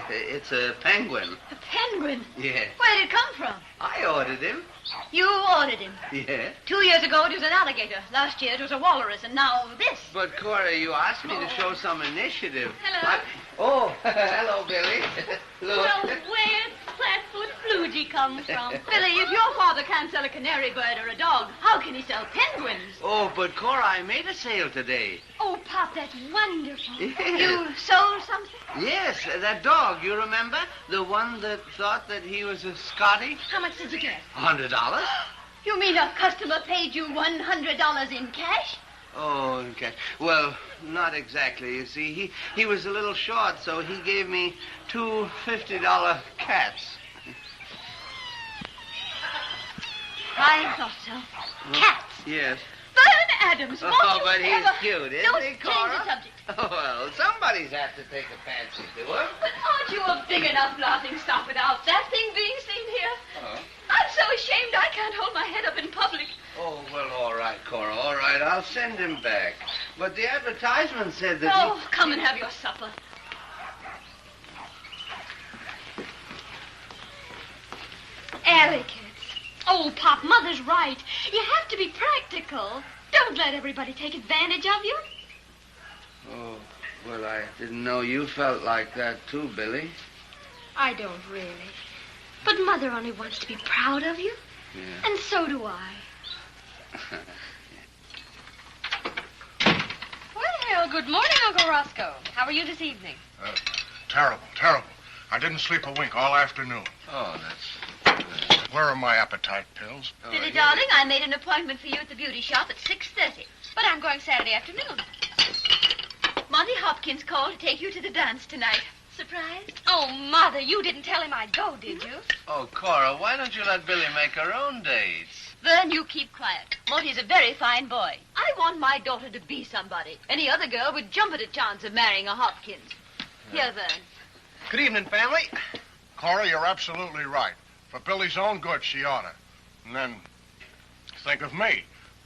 It's a penguin. A penguin? Yeah. Where did it come from? I ordered him. You ordered him? Yeah. 2 years ago it was an alligator. Last year it was a walrus, and now this. But, Cora, you asked me to show some initiative. Hello. Hello, Billy. Look. Well, where'd Flatfoot Flugy come from? Billy, if your father can't sell a canary bird or a dog, how can he sell penguins? Oh, but, Cora, I made a sale today. Oh, Pop, that's wonderful. Yes. You sold something? Yes, that dog, you remember? The one that thought that he was a Scotty? How much did you get? $100. You mean a customer paid you $100 in cash? Oh, okay. Well, not exactly. You see, he was a little short, so he gave me two $50 cats. I thought so. Cats? Yes. Vern Adams, won't you but he's ever... cute, isn't Don't he, change Cora? the subject. Oh, well, somebody's have to take a fancy to him. But aren't you a big enough laughing stock without that thing being seen here? Oh. I'm so ashamed I can't hold my head up in public. Oh, well, all right, Cora, all right. I'll send him back. But the advertisement said that Oh, come and have your supper. Alley kids. Oh, Pop, Mother's right. You have to be practical. Don't let everybody take advantage of you. Oh, well, I didn't know you felt like that, too, Billy. I don't really. But Mother only wants to be proud of you. Yeah. And so do I. Well, good morning, Uncle Roscoe. How are you this evening? Terrible. I didn't sleep a wink all afternoon. Oh, that's... Where are my appetite pills? Billy, darling, I made an appointment for you at the beauty shop at 6:30. But I'm going Saturday afternoon. Monty Hopkins called to take you to the dance tonight. Surprise? Oh, Mother, you didn't tell him I'd go, did you? Oh, Cora, why don't you let Billy make her own dates? Vern, you keep quiet. Monty's a very fine boy. I want my daughter to be somebody. Any other girl would jump at a chance of marrying a Hopkins. Here, Vern. Good evening, family. Cora, you're absolutely right. For Billy's own good, she oughta. And then, think of me.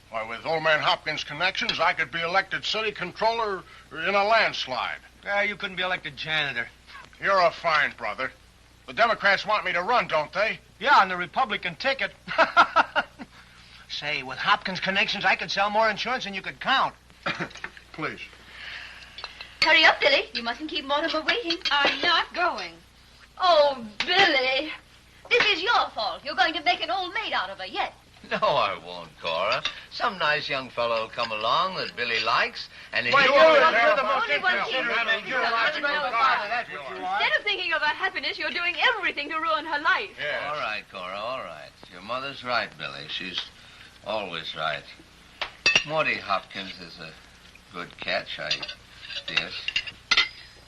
Why, with old man Hopkins' connections, I could be elected city controller in a landslide. You couldn't be elected janitor. You're a fine brother. The Democrats want me to run, don't they? Yeah, on the Republican ticket. Say, with Hopkins' connections, I could sell more insurance than you could count. Please. Hurry up, Billy. You mustn't keep Mortimer waiting. I'm not going. Oh, Billy. This is your fault. You're going to make an old maid out of her yet. No, I won't, Cora. Some nice young fellow will come along that Billy likes, and if Why, you... you're the most Only one interesting thing. man You're that's the been most God, that's what you are. Instead of thinking of her happiness, you're doing everything to ruin her life. Yes. All right, Cora, all right. Your mother's right, Billy. She's always right. Morty Hopkins is a good catch, I guess.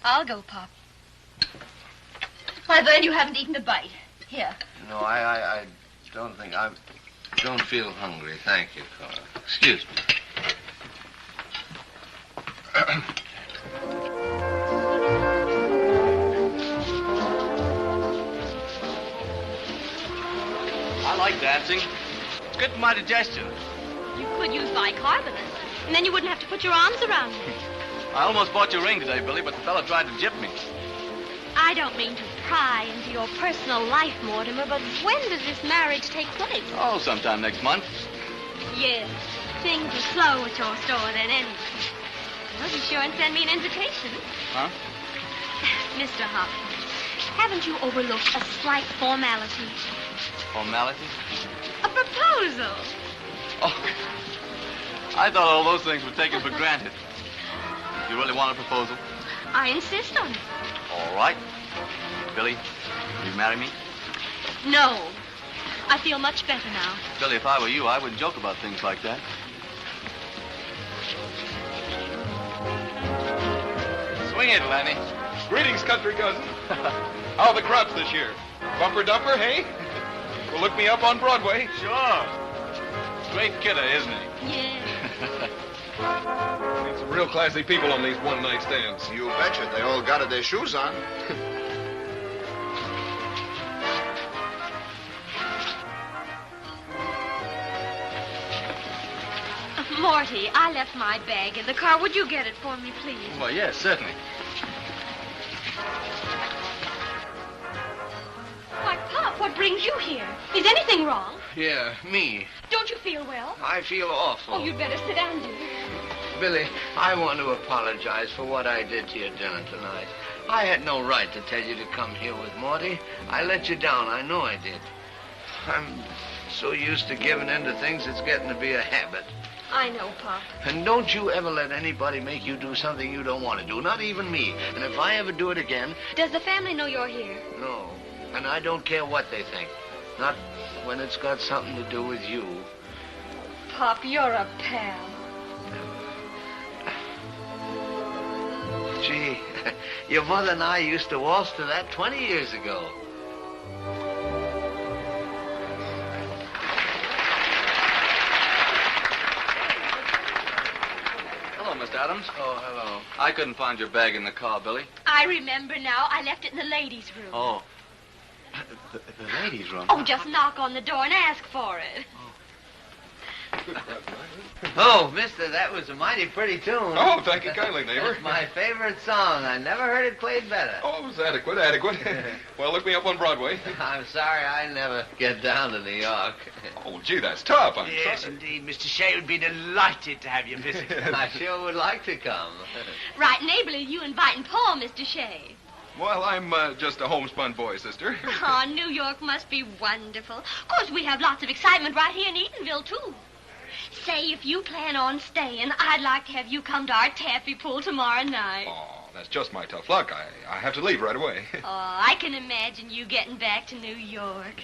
I'll go, Pop. Why, Vern, you haven't eaten a bite. Here. No, I don't think I don't feel hungry. Thank you, Cora. Excuse me. I like dancing. It's good for my digestion. You could use bicarbonate, and then you wouldn't have to put your arms around me. I almost bought your ring today, Billy, but the fella tried to gyp me. I don't mean to pry into your personal life, Mortimer, but when does this marriage take place? Oh, sometime next month. Yes, things are slow at your store then anyway. Well, be sure and send me an invitation. Huh? Mr. Hopkins, haven't you overlooked a slight formality? Formality? A proposal. Oh, I thought all those things were taken for granted. You really want a proposal? I insist on it. All right. Billy, will you marry me? No. I feel much better now. Billy, if I were you, I wouldn't joke about things like that. Swing it, Lanny. Greetings, country cousin. How are the crops this year? Bumper dumper, hey? Well, look me up on Broadway. Sure. Great kidder, isn't he? Yeah. Meet some real classy people on these one-night stands. You betcha. They all got their shoes on. Morty, I left my bag in the car. Would you get it for me, please? Well, yes, certainly. Why, Pop, what brings you here? Is anything wrong? Yeah, me. Don't you feel well? I feel awful. Oh, you'd better sit down, dear. Billy, I want to apologize for what I did to your dinner tonight. I had no right to tell you to come here with Morty. I let you down. I know I did. I'm so used to giving in to things, it's getting to be a habit. I know, Pop. And don't you ever let anybody make you do something you don't want to do, not even me. And if I ever do it again... Does the family know you're here? No. And I don't care what they think. Not when it's got something to do with you. Pop, you're a pal. Gee, your mother and I used to waltz to that 20 years ago. Hello, Mr. Adams. Oh, hello. I couldn't find your bag in the car, Billy. I remember now. I left it in the ladies' room. Oh. The ladies' room? Oh, just knock on the door and ask for it. Oh, mister, that was a mighty pretty tune. Oh, thank you kindly, neighbor. It's my favorite song. I never heard it played better. Oh, it was adequate. Well, look me up on Broadway. I'm sorry I never get down to New York. Oh, gee, that's tough. I'm Yes, sorry. indeed. Mr. Shea would be delighted to have you visit. I sure would like to come. Right neighborly, you inviting Paul, Mr. Shea. Well, I'm just a homespun boy, sister. Oh, New York must be wonderful. Of course, we have lots of excitement right here in Eatonville, too. Say, if you plan on staying, I'd like to have you come to our taffy pool tomorrow night. Oh, that's just my tough luck. I have to leave right away. Oh, I can imagine you getting back to New York.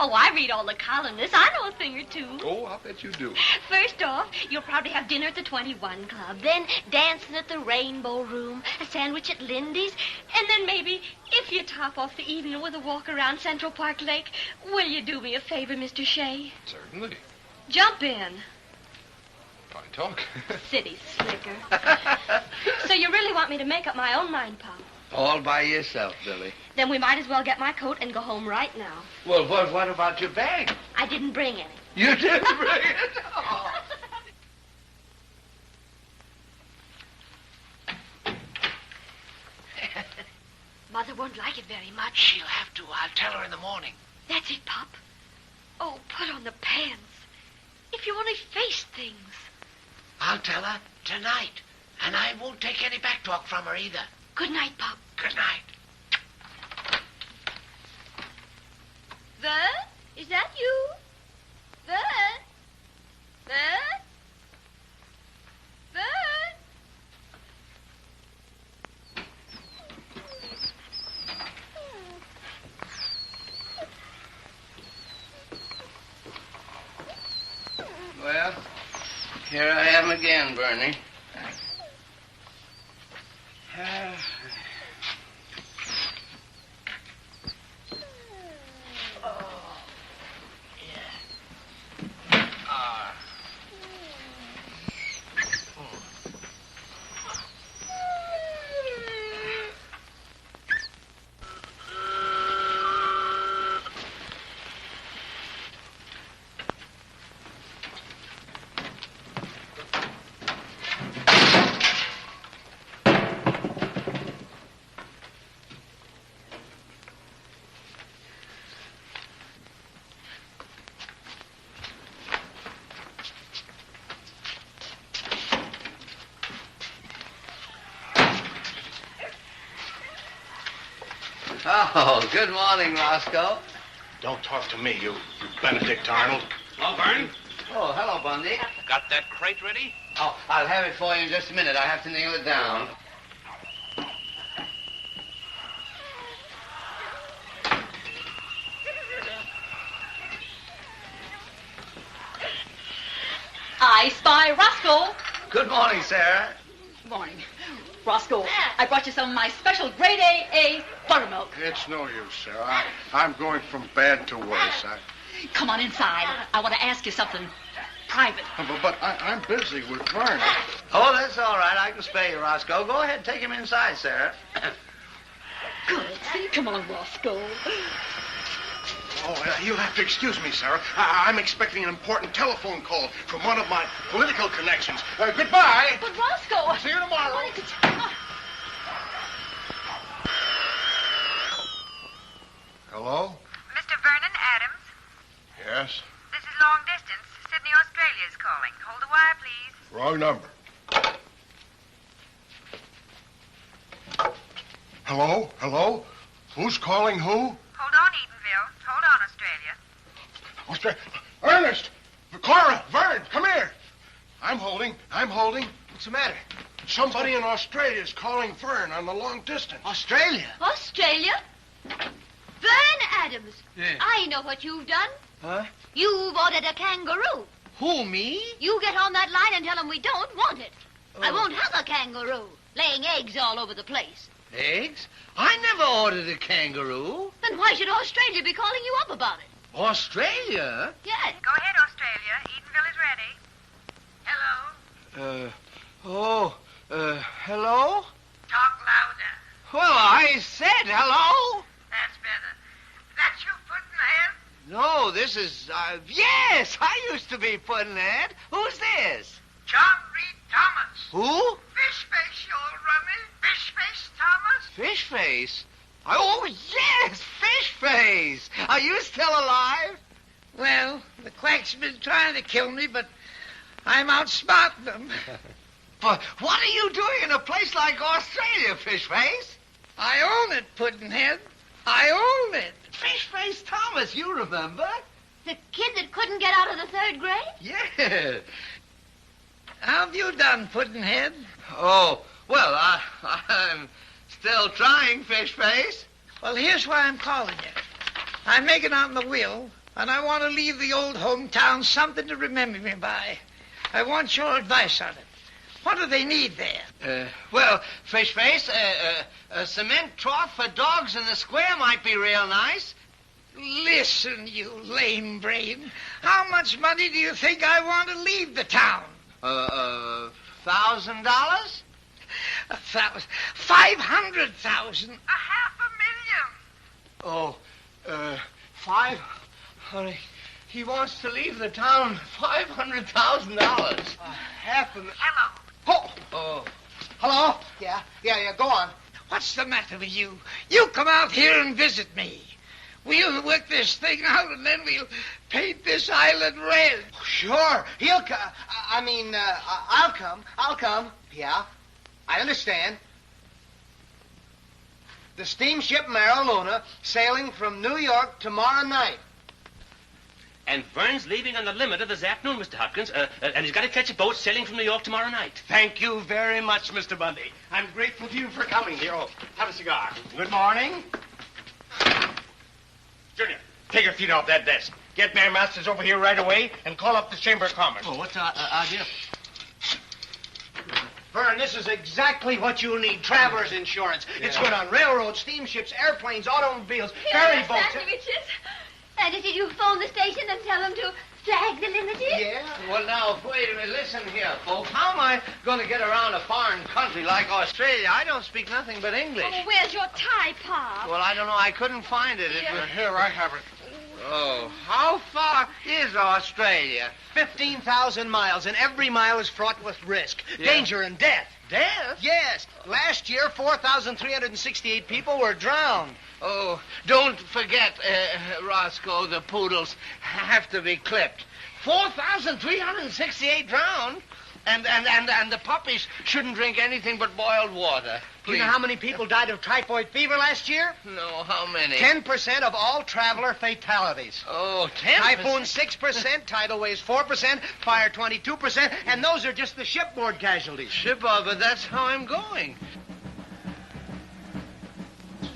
Oh, I read all the columnists. I know a thing or two. Oh, I'll bet you do. First off, you'll probably have dinner at the 21 Club, then dancing at the Rainbow Room, a sandwich at Lindy's, and then maybe, if you top off the evening with a walk around Central Park Lake, will you do me a favor, Mr. Shea? Certainly. Jump in. Fine talk. City slicker. So you really want me to make up my own mind, Pop? All by yourself, Billy. Then we might as well get my coat and go home right now. Well, what about your bag? I didn't bring any. You didn't bring it? Oh. Mother won't like it very much. She'll have to. I'll tell her in the morning. That's it, Pop. Oh, put on the pants. If you only faced things. I'll tell her tonight. And I won't take any back talk from her either. Good night, Pop. Good night. Vern? Is that you? Vern? Vern? Vern? Well, here I am again, Bernie. Oh, good morning, Roscoe. Don't talk to me, you Benedict Arnold. Hello, Vern. Oh, hello, Bundy. Got that crate ready? Oh, I'll have it for you in just a minute. I have to nail it down. I spy Roscoe. Good morning, Sarah. Good morning. Roscoe, I brought you some of my special grade A buttermilk. It's no use, Sarah. I'm going from bad to worse. Come on inside. I want to ask you something private. But I'm busy with Vern. Oh, that's all right. I can spare you, Roscoe. Go ahead, take him inside, Sarah. Good. Come on, Roscoe. Oh, you'll have to excuse me, Sarah. I'm expecting an important telephone call from one of my political connections. Goodbye. But Roscoe... See you tomorrow. Hello? Mr. Vernon Adams? Yes? This is long distance. Sydney, Australia is calling. Hold the wire, please. Wrong number. Hello? Hello? Who's calling who? Hold on, Edenville. Hold on, Australia. Ernest! Cora! Vern! Come here! I'm holding. What's the matter? Somebody in Australia is calling Vern on the long distance. Australia? Australia? Vern Adams. Yeah. I know what you've done. Huh? You've ordered a kangaroo. Who, me? You get on that line and tell them we don't want it. I Oh. won't have a kangaroo laying eggs all over the place. Eggs? I never ordered a kangaroo. Then why should Australia be calling you up about it? Australia? Yes. Go ahead, Australia. Edenville is ready. Hello? Hello? Talk louder. Well, I said hello. That's better. That's you, Puddinhead? No, this is, yes, I used to be Puddinhead. Who's this? John Reed Thomas. Who? Fishface, you old rummy. Fishface Thomas? Fishface. Oh, yes, Fishface. Are you still alive? Well, the quack's been trying to kill me, but I'm outsmarting them. But what are you doing in a place like Australia, Fishface? I own it, Puddinhead. I own it. Fishface Thomas, you remember? The kid that couldn't get out of the third grade? Yeah. How have you done, Puddinhead? Oh, well, I'm still trying, Fishface. Well, here's why I'm calling you. I'm making out in the will, and I want to leave the old hometown something to remember me by. I want your advice on it. What do they need there? Well, Fishface, a cement trough for dogs in the square might be real nice. Listen, you lame brain. How much money do you think I want to leave the town? $1,000? 500,000. $500,000. Oh, honey, he wants to leave the town $500,000. $500,000. Hello. Oh. Hello? Yeah, go on. What's the matter with you? You come out here and visit me. We'll work this thing out, and then we'll paint this island red. Sure. He'll come. I'll come. Yeah, I understand. The steamship Mariluna sailing from New York tomorrow night. And Vern's leaving on the limiter this afternoon, Mr. Hopkins, and he's got to catch a boat sailing from New York tomorrow night. Thank you very much, Mr. Bundy. I'm grateful to you for coming here. Oh, have a cigar. Good morning. Junior, take your feet off that desk. Get Mayor Masters over here right away and call up the Chamber of Commerce. Oh, what's our idea? Vern, this is exactly what you need. Traveler's insurance. It's good on railroads, steamships, airplanes, automobiles, ferry boats. Sandwiches. And did you phone the station and tell them to flag the limited? Yeah. Well, now, wait a minute. Listen here, folks. How am I going to get around a foreign country like Australia? I don't speak nothing but English. Oh, where's your tie, Pop? Well, I don't know. I couldn't find it. Here, I have it. Oh, how far is Australia? 15,000 miles, and every mile is fraught with risk, Yeah. danger, and death. Death? Yes. Last year, 4,368 people were drowned. Oh, don't forget, Roscoe, the poodles have to be clipped. 4,368 drowned? And the puppies shouldn't drink anything but boiled water. Do you know how many people died of typhoid fever last year? No, how many? 10% of all traveler fatalities. Oh, 10%? Typhoon 6%, tidal waves 4%, fire 22%, and those are just the shipboard casualties. Shipboard, but that's how I'm going.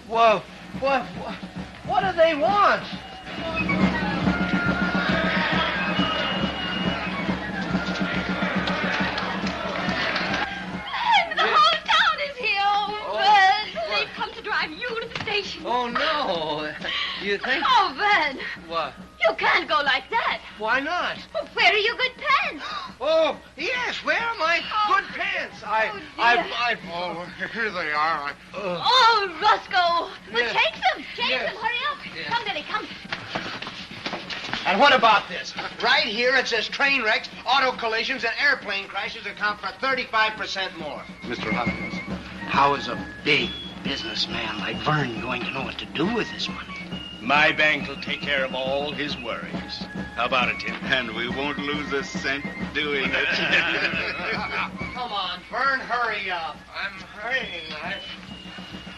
Whoa, what do they want? Station. Oh, no. You think? Oh, Vern. What? You can't go like that. Why not? Well, where are your good pants? Oh, yes. Where are my good pants? Oh, here they are. Oh, Roscoe. Well, Yeah. take them. Change Yes. them. Hurry up. Yeah. Come, Billy, come. And what about this? Right here it says train wrecks, auto collisions, and airplane crashes account for 35% more. Mr. Hopkins. How is a big businessman like Vern going to know what to do with this money? My bank will take care of all his worries. How about it, Tim? And we won't lose a cent doing it. Come on, Vern, hurry up. I'm hurrying.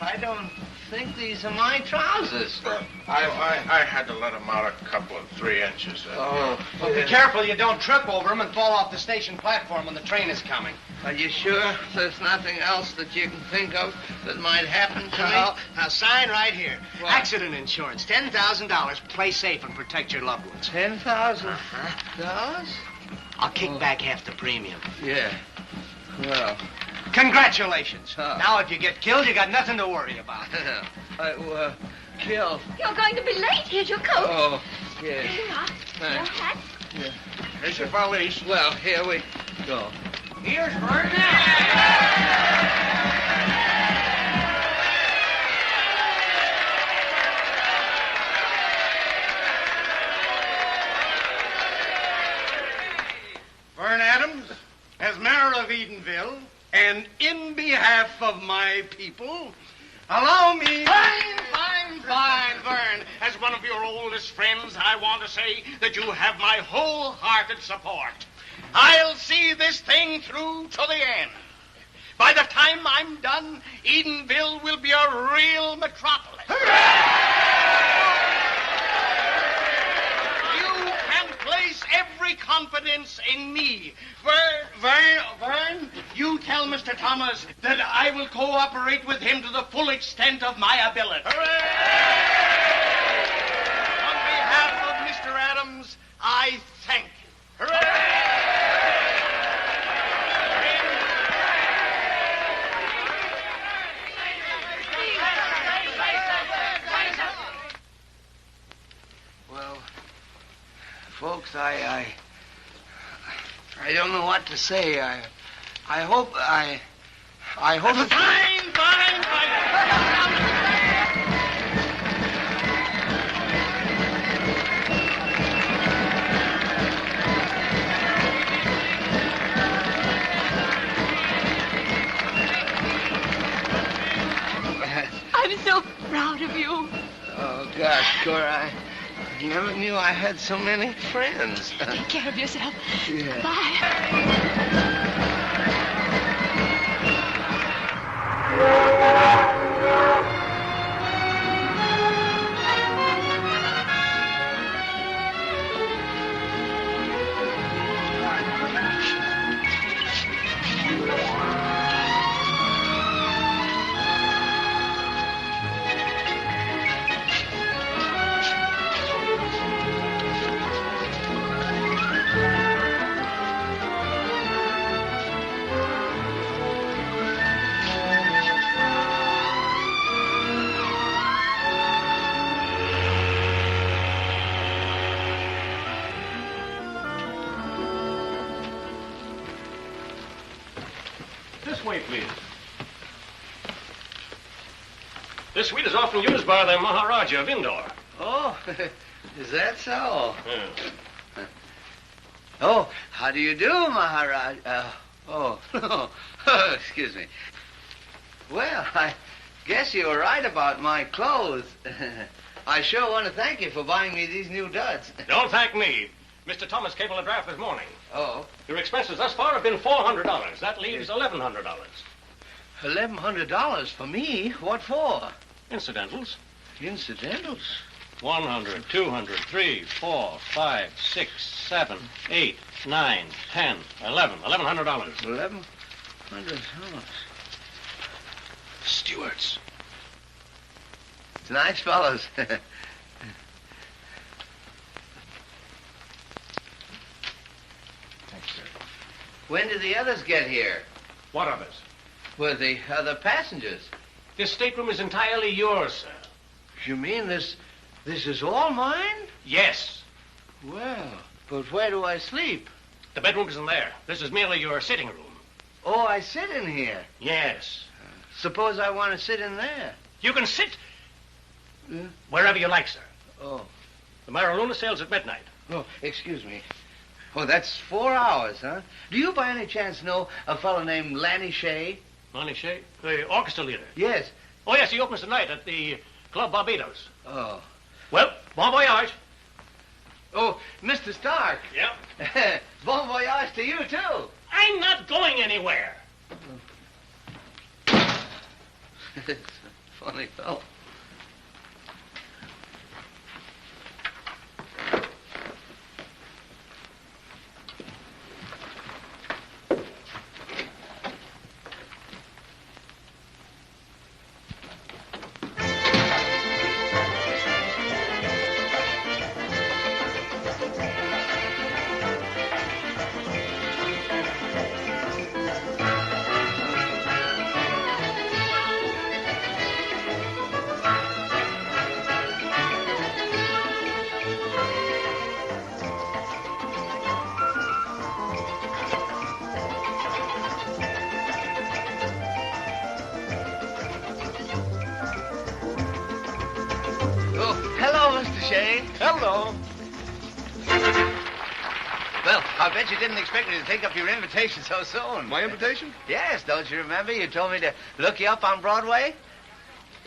I don't think these are my trousers. I had to let him out a couple of 3 inches. Oh. Well, be careful you don't trip over them and fall off the station platform when the train is coming. Are you sure there's nothing else that you can think of that might happen to me? Now, sign right here. What? Accident insurance, $10,000. Play safe and protect your loved ones. $10,000? I'll kick back half the premium. Yeah. Well. Congratulations. Now, if you get killed, you got nothing to worry about. Killed. You're going to be late. Here's your coat. Oh, yeah. Here you are. Thanks. Your hat. Yeah. Here's your valise. Well, here we go. Here's Vern now. Vern Adams, as mayor of Edenville, and in behalf of my people, allow me... Fine, Vern. As one of your oldest friends, I want to say that you have my wholehearted support. I'll see this thing through to the end. By the time I'm done, Edenville will be a real metropolis. You can place every confidence in me. Vern, you tell Mr. Thomas that I will cooperate with him to the full extent of my ability. On behalf of Mr. Adams, I thank you. Well, folks, I don't know what to say. I hope. Fine. I'm so proud of you. Oh, gosh, Cora, I never knew I had so many friends. Take care of yourself. Yeah. Bye. This way, please. This suite is often used by the Maharaja of Indore. Oh, is that so? Yeah. Oh, how do you do, Maharaj? Excuse me. Well, I guess you were right about my clothes. I sure want to thank you for buying me these new duds. Don't thank me. Mr. Thomas cabled a draft this morning. Oh? Your expenses thus far have been $400. That leaves $1,100. $1,100 for me? What for? Incidentals. Incidentals? 100, 200, 3, 4, 5, 6, 7, 8, 9, 10, 11. $1,100. $1,100. Stewards. It's nice, fellows. When did the others get here? What others? Well, the other passengers. This stateroom is entirely yours, sir. You mean this is all mine? Yes. Well, but where do I sleep? The bedroom isn't there. This is merely your sitting room. Oh, I sit in here. Yes. Suppose I want to sit in there. You can sit wherever you like, sir. Oh. The Mariluna sails at midnight. Oh, excuse me. Oh, that's 4 hours, huh? Do you by any chance know a fellow named Lanny Shea? Lanny Shea? The orchestra leader? Yes. Oh, yes, he opens tonight at the Club Barbados. Oh. Well, bon voyage. Oh, Mr. Stark. Yeah? Bon voyage to you, too. I'm not going anywhere. Funny fellow. Hello. Well, I bet you didn't expect me to take up your invitation so soon. My invitation? Yes, don't you remember? You told me to look you up on Broadway?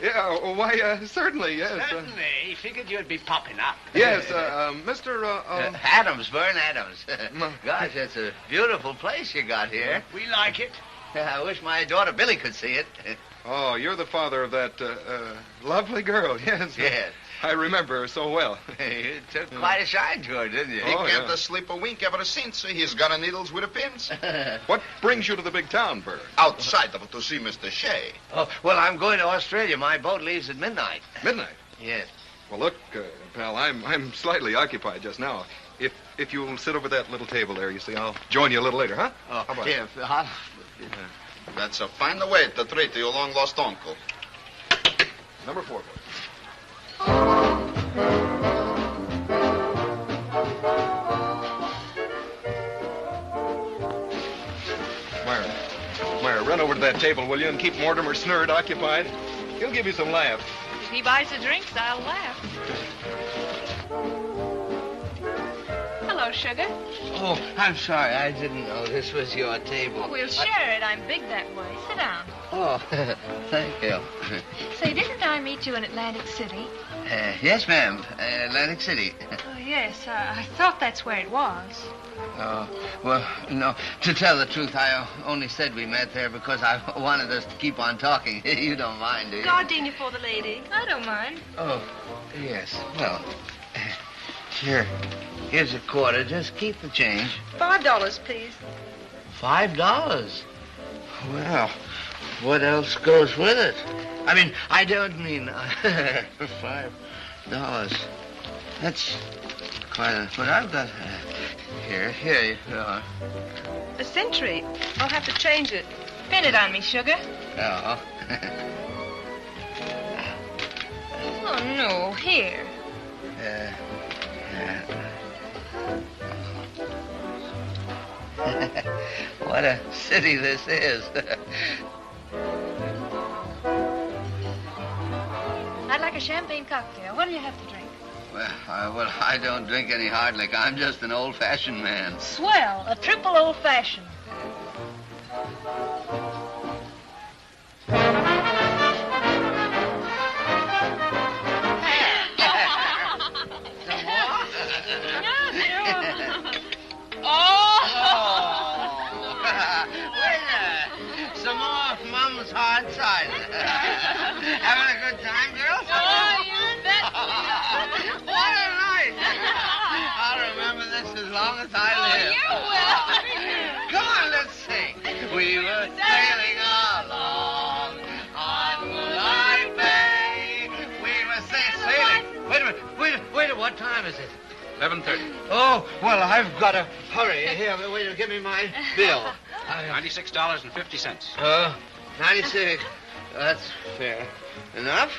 Yeah, why, certainly, yes. Certainly. Figured you'd be popping up. Yes, Mr. Adams, Vern Adams. Gosh, that's a beautiful place you got here. We like it. I wish my daughter Billy could see it. Oh, you're the father of that lovely girl, yes. Yes. I remember her so well. You took quite a shine to her, didn't you? He can't sleep a wink ever since he's got a needles with a pins. What brings you to the big town, Vern? Outside of it to see Mr. Shea. Oh, well, I'm going to Australia. My boat leaves at midnight. Midnight? Yes. Well, look, pal, I'm slightly occupied just now. If you'll sit over that little table there, you see, I'll join you a little later, huh? Oh, how about yeah. That's a fine way to treat your long-lost uncle. Number 4, please. Myra, run over to that table, will you, and keep Mortimer Snurd occupied? He'll give you some laughs. If he buys the drinks, I'll laugh. Hello, Sugar. Oh, I'm sorry. I didn't know this was your table. Oh, we'll share it. I'm big that way. Sit down. Oh, thank you. Say, didn't I meet you in Atlantic City? Yes, ma'am. Atlantic City. Oh, yes. I thought that's where it was. Oh, well, no. To tell the truth, I only said we met there because I wanted us to keep on talking. You don't mind, do you? Gardenia for the lady. I don't mind. Oh, yes. Well, here's a quarter. Just keep the change. $5, please. $5? Well, what else goes with it? I mean, I don't mean $5. That's quite a... But I've got... Here you are. A century. I'll have to change it. Pin it on me, Sugar. Oh. Oh, no. Here. What a city this is. I'd like a champagne cocktail. What do you have to drink? Well, I don't drink any hard liquor. I'm just an old-fashioned man. Swell. A triple old-fashioned. is it? 11:30. Oh, well, I've got to hurry. Here, wait, give me my bill. $96.50. 96. That's fair. Enough?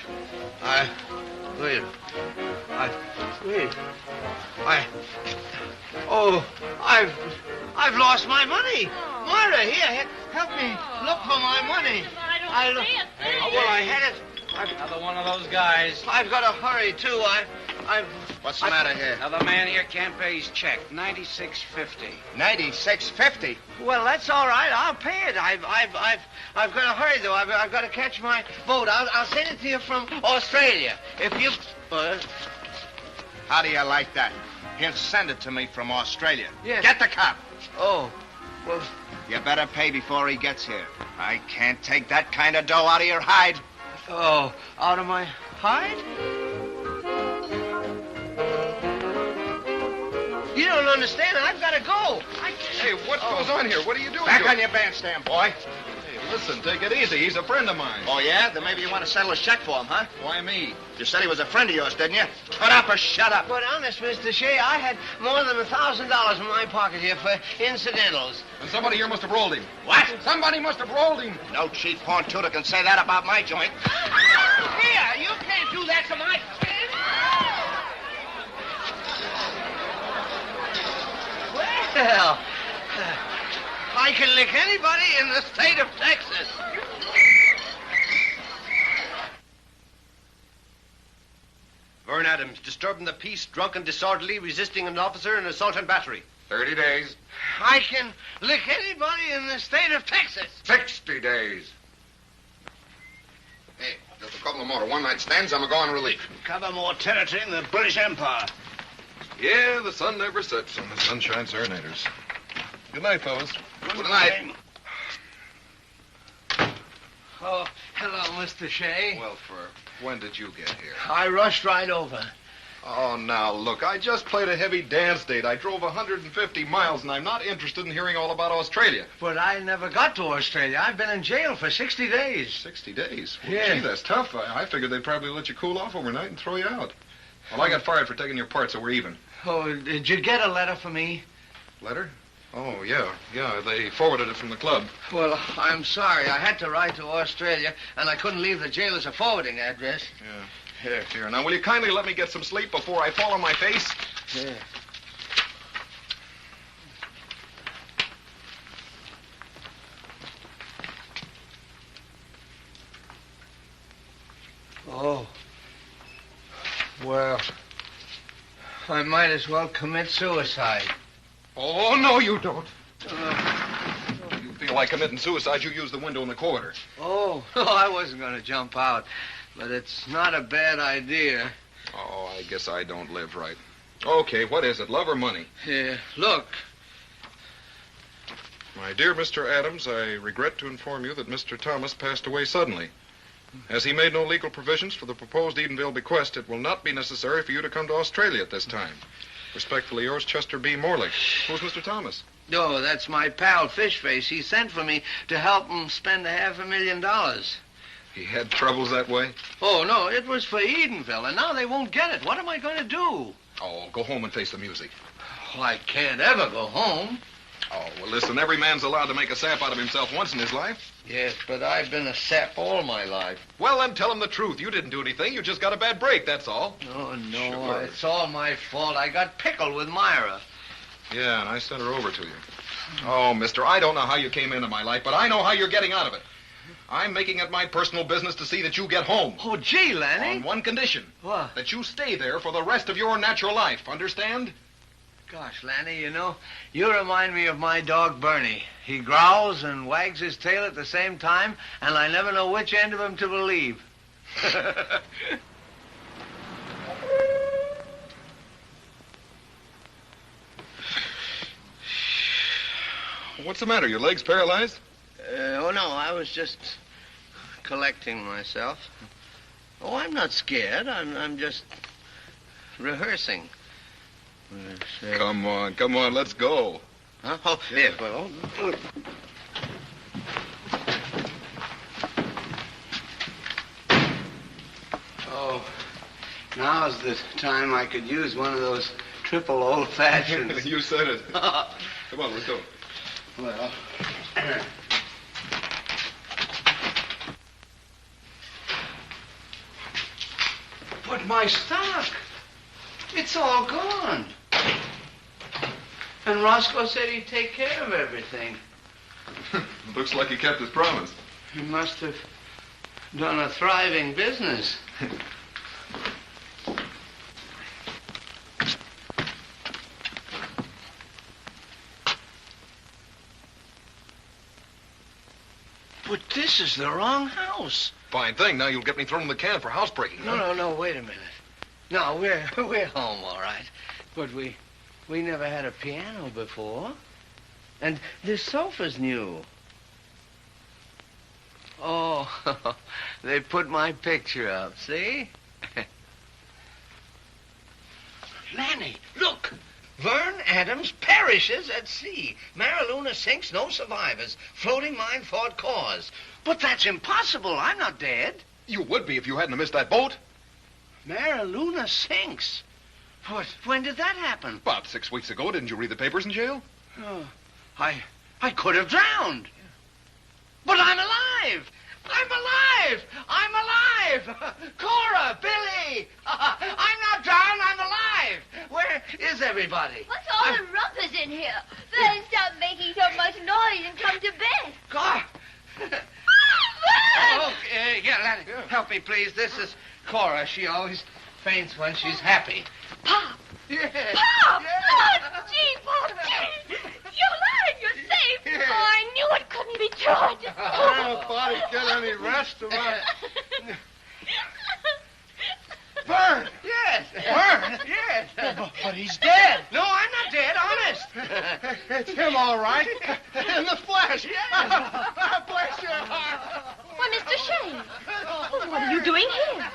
I've lost my money. Myra, here, help me look for my money. I don't see it. I had it. Another one of those guys. I've got to hurry, too. What's the matter here? Now, the man here can't pay his check. $96.50. $96.50. Well, that's all right. I'll pay it. I've got to hurry, though. I've got to catch my boat. I'll send it to you from Australia. If you... How do you like that? He'll send it to me from Australia. Yes. Get the cop. Oh, well... You better pay before he gets here. I can't take that kind of dough out of your hide. Oh, out of my hide? You don't understand. I've got to go. Hey, what goes on here? What are you doing? Back on your bandstand, boy. Hey, listen, take it easy. He's a friend of mine. Oh, yeah? Then maybe you want to settle his check for him, huh? Why me? You said he was a friend of yours, didn't you? Put up or shut up. But honest, Mr. Shea, I had more than $1,000 in my pocket here for incidentals. And somebody here must have rolled him. What? Somebody must have rolled him. No cheap pawn tutor can say that about my joint. Here, you can't do that to my... Well, I can lick anybody in the state of Texas. Vern Adams, disturbing the peace, drunken, disorderly, resisting an officer, and assault and battery. 30 days. I can lick anybody in the state of Texas. 60 days. Hey, just a couple of more one-night stands. I'm going to go on relief. Cover more territory in the British Empire. Yeah, the sun never sets on the Sunshine Serenaders. Good night, fellas. Good night. Oh, hello, Mr. Shea. Well, when did you get here? I rushed right over. Oh, now, look, I just played a heavy dance date. I drove 150 miles, and I'm not interested in hearing all about Australia. But I never got to Australia. I've been in jail for 60 days. 60 days? Well, Yeah. Gee, that's tough. I figured they'd probably let you cool off overnight and throw you out. Well, I got fired for taking your part, so we're even. Oh, did you get a letter for me? Letter? Oh, yeah. They forwarded it from the club. Well, I'm sorry. I had to ride to Australia, and I couldn't leave the jail as a forwarding address. Yeah. Here. Now, will you kindly let me get some sleep before I fall on my face? Yeah. Oh. Well, I might as well commit suicide. Oh, no, you don't. You feel like committing suicide, you use the window in the corridor. Oh, I wasn't going to jump out, but it's not a bad idea. Oh, I guess I don't live right. Okay, what is it, love or money? Yeah, look. My dear Mr. Adams, I regret to inform you that Mr. Thomas passed away suddenly. As he made no legal provisions for the proposed Edenville bequest, it will not be necessary for you to come to Australia at this time. Respectfully yours, Chester B. Morley. Who's Mr. Thomas? Oh, that's my pal, Fishface. He sent for me to help him spend $500,000. He had troubles that way? Oh, no, it was for Edenville, and now they won't get it. What am I going to do? Oh, go home and face the music. Oh, I can't ever go home. Oh, well, listen, every man's allowed to make a sap out of himself once in his life. Yes, but I've been a sap all my life. Well, then tell him the truth. You didn't do anything. You just got a bad break, that's all. Oh, no, Sure. it's all my fault. I got pickled with Myra. Yeah, and I sent her over to you. Oh, mister, I don't know how you came into my life, but I know how you're getting out of it. I'm making it my personal business to see that you get home. Oh, gee, Lanny. On one condition. What? That you stay there for the rest of your natural life. Understand? Gosh, Lanny, you know, you remind me of my dog, Bernie. He growls and wags his tail at the same time, and I never know which end of him to believe. What's the matter? Your leg's paralyzed? Oh, no, I was just collecting myself. Oh, I'm not scared. I'm just rehearsing. Come on, let's go. Huh? Oh, yeah, well. Oh, Now's the time I could use one of those triple old-fashions. You said it. Come on, let's go. Well... But my stock, it's all gone. And Roscoe said he'd take care of everything. Looks like he kept his promise. He must have done a thriving business. But this is the wrong house. Fine thing. Now you'll get me thrown in the can for housebreaking. No, wait a minute. No, we're home, all right. But we never had a piano before. And this sofa's new. Oh, they put my picture up, see? Lanny, look. Vern Adams perishes at sea. Mariluna sinks, no survivors. Floating mine thought cause. But that's impossible. I'm not dead. You would be if you hadn't missed that boat. Mariluna sinks. What? When did that happen? About 6 weeks ago. Didn't you read the papers in jail? Oh, I could have drowned. But I'm alive. I'm alive. I'm alive. Cora, Billy. I'm not drowned. I'm alive. Where is everybody? What's all the rumpus in here? Vern, stop making so much noise and come to bed. Cora. Vern! Okay, Lanny, help me, please. This is Cora. She always faints when she's happy. Pop! Yeah. Pop! Yeah. Oh, gee, Pop, gee. You're alive. You're safe. Yeah. Oh, I knew it couldn't be true. Nobody get any rest of my... Vern! Yes. Vern? Yes. But he's dead. No, I'm not dead, honest. It's him, all right. In the flesh. Bless your heart. Why, Mr. Shane, what are you doing here?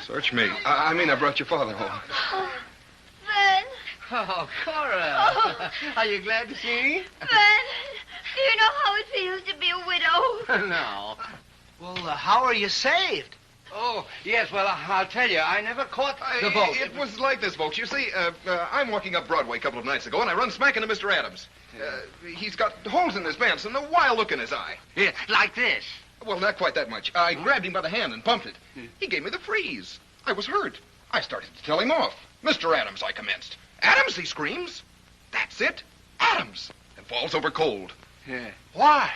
Search me. I mean, I brought your father home. Vern, Oh, Cora. Are you glad to see me? Vern, do you know how it feels to be a widow? No. Well, how are you saved? Oh, yes, well, I'll tell you. I never caught the boat. It was like this, folks. You see, I'm walking up Broadway a couple of nights ago, and I run smack into Mr. Adams. He's got holes in his pants and a wild look in his eye. Yeah, like this. Well, not quite that much. I grabbed him by the hand and pumped it. He gave me the freeze. I was hurt. I started to tell him off. Mr. Adams, I commenced. Adams, he screams. That's it. Adams. And falls over cold. Yeah. Why?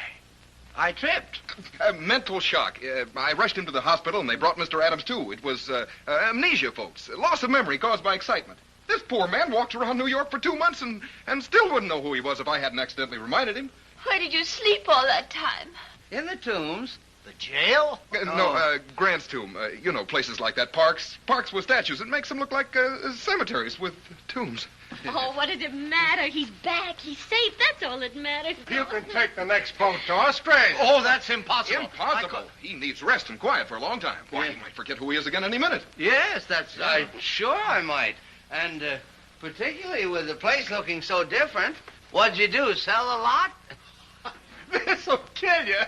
I tripped. Mental shock. I rushed him to the hospital, and they brought Mr. Adams, too. It was amnesia, folks. Loss of memory caused by excitement. This poor man walked around New York for 2 months and still wouldn't know who he was if I hadn't accidentally reminded him. Where did you sleep all that time? In the tombs. The jail? No, Grant's tomb. You know, places like that. Parks with statues. It makes them look like cemeteries with tombs. Oh, what does it matter? He's back. He's safe. That's all that matters. You can take the next boat to Australia. Oh, that's impossible. Impossible. He needs rest and quiet for a long time. Why, he might forget who he is again any minute. Yes, that's... sure I might. And particularly with the place looking so different. What'd you do, sell a lot? This'll kill you.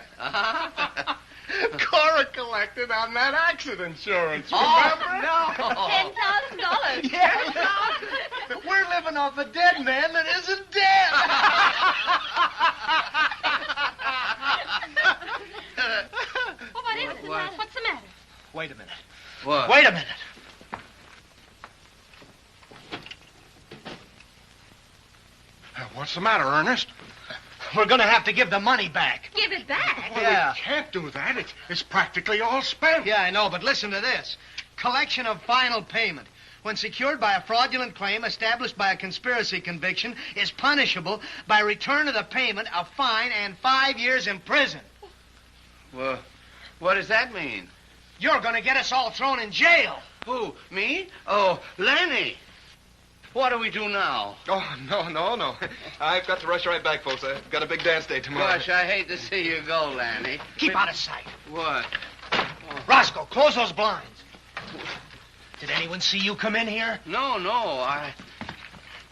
Cora collected on that accident insurance, remember? No. $10,000. Yeah. We're living off a dead man that isn't dead. Oh, what is the matter? What's the matter? Wait a minute. What? Wait a minute. What's the matter, Ernest? We're going to have to give the money back. Give it back. Well, we can't do that. It's practically all spent. Yeah, I know, but listen to this. Collection of final payment, when secured by a fraudulent claim established by a conspiracy conviction, is punishable by return of the payment, a fine, and 5 years in prison. Well, what does that mean? You're going to get us all thrown in jail. Who, me? Oh, Lanny. What do we do now? Oh, no. I've got to rush right back, folks. I've got a big dance day tomorrow. Gosh, I hate to see you go, Lanny. Keep out of sight. What? Roscoe, close those blinds. Did anyone see you come in here? No,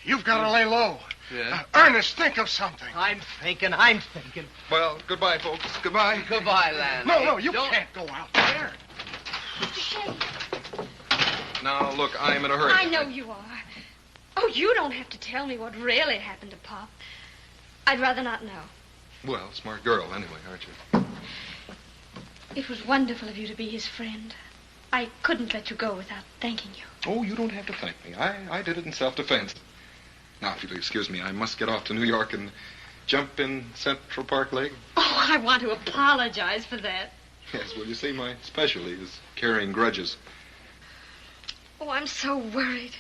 You've got to lay low. Yeah. Ernest, think of something. I'm thinking. Well, goodbye, folks. Goodbye. Goodbye, Lanny. No, you can't go out there. Mr. Shane. Now, look, I'm in a hurry. I know you are. Oh, you don't have to tell me what really happened to Pop. I'd rather not know. Well, smart girl, anyway, aren't you? It was wonderful of you to be his friend. I couldn't let you go without thanking you. Oh, you don't have to thank me. I did it in self-defense. Now, if you'll excuse me, I must get off to New York and jump in Central Park Lake. Oh, I want to apologize for that. Yes, well, you see, my specialty is carrying grudges. Oh, I'm so worried.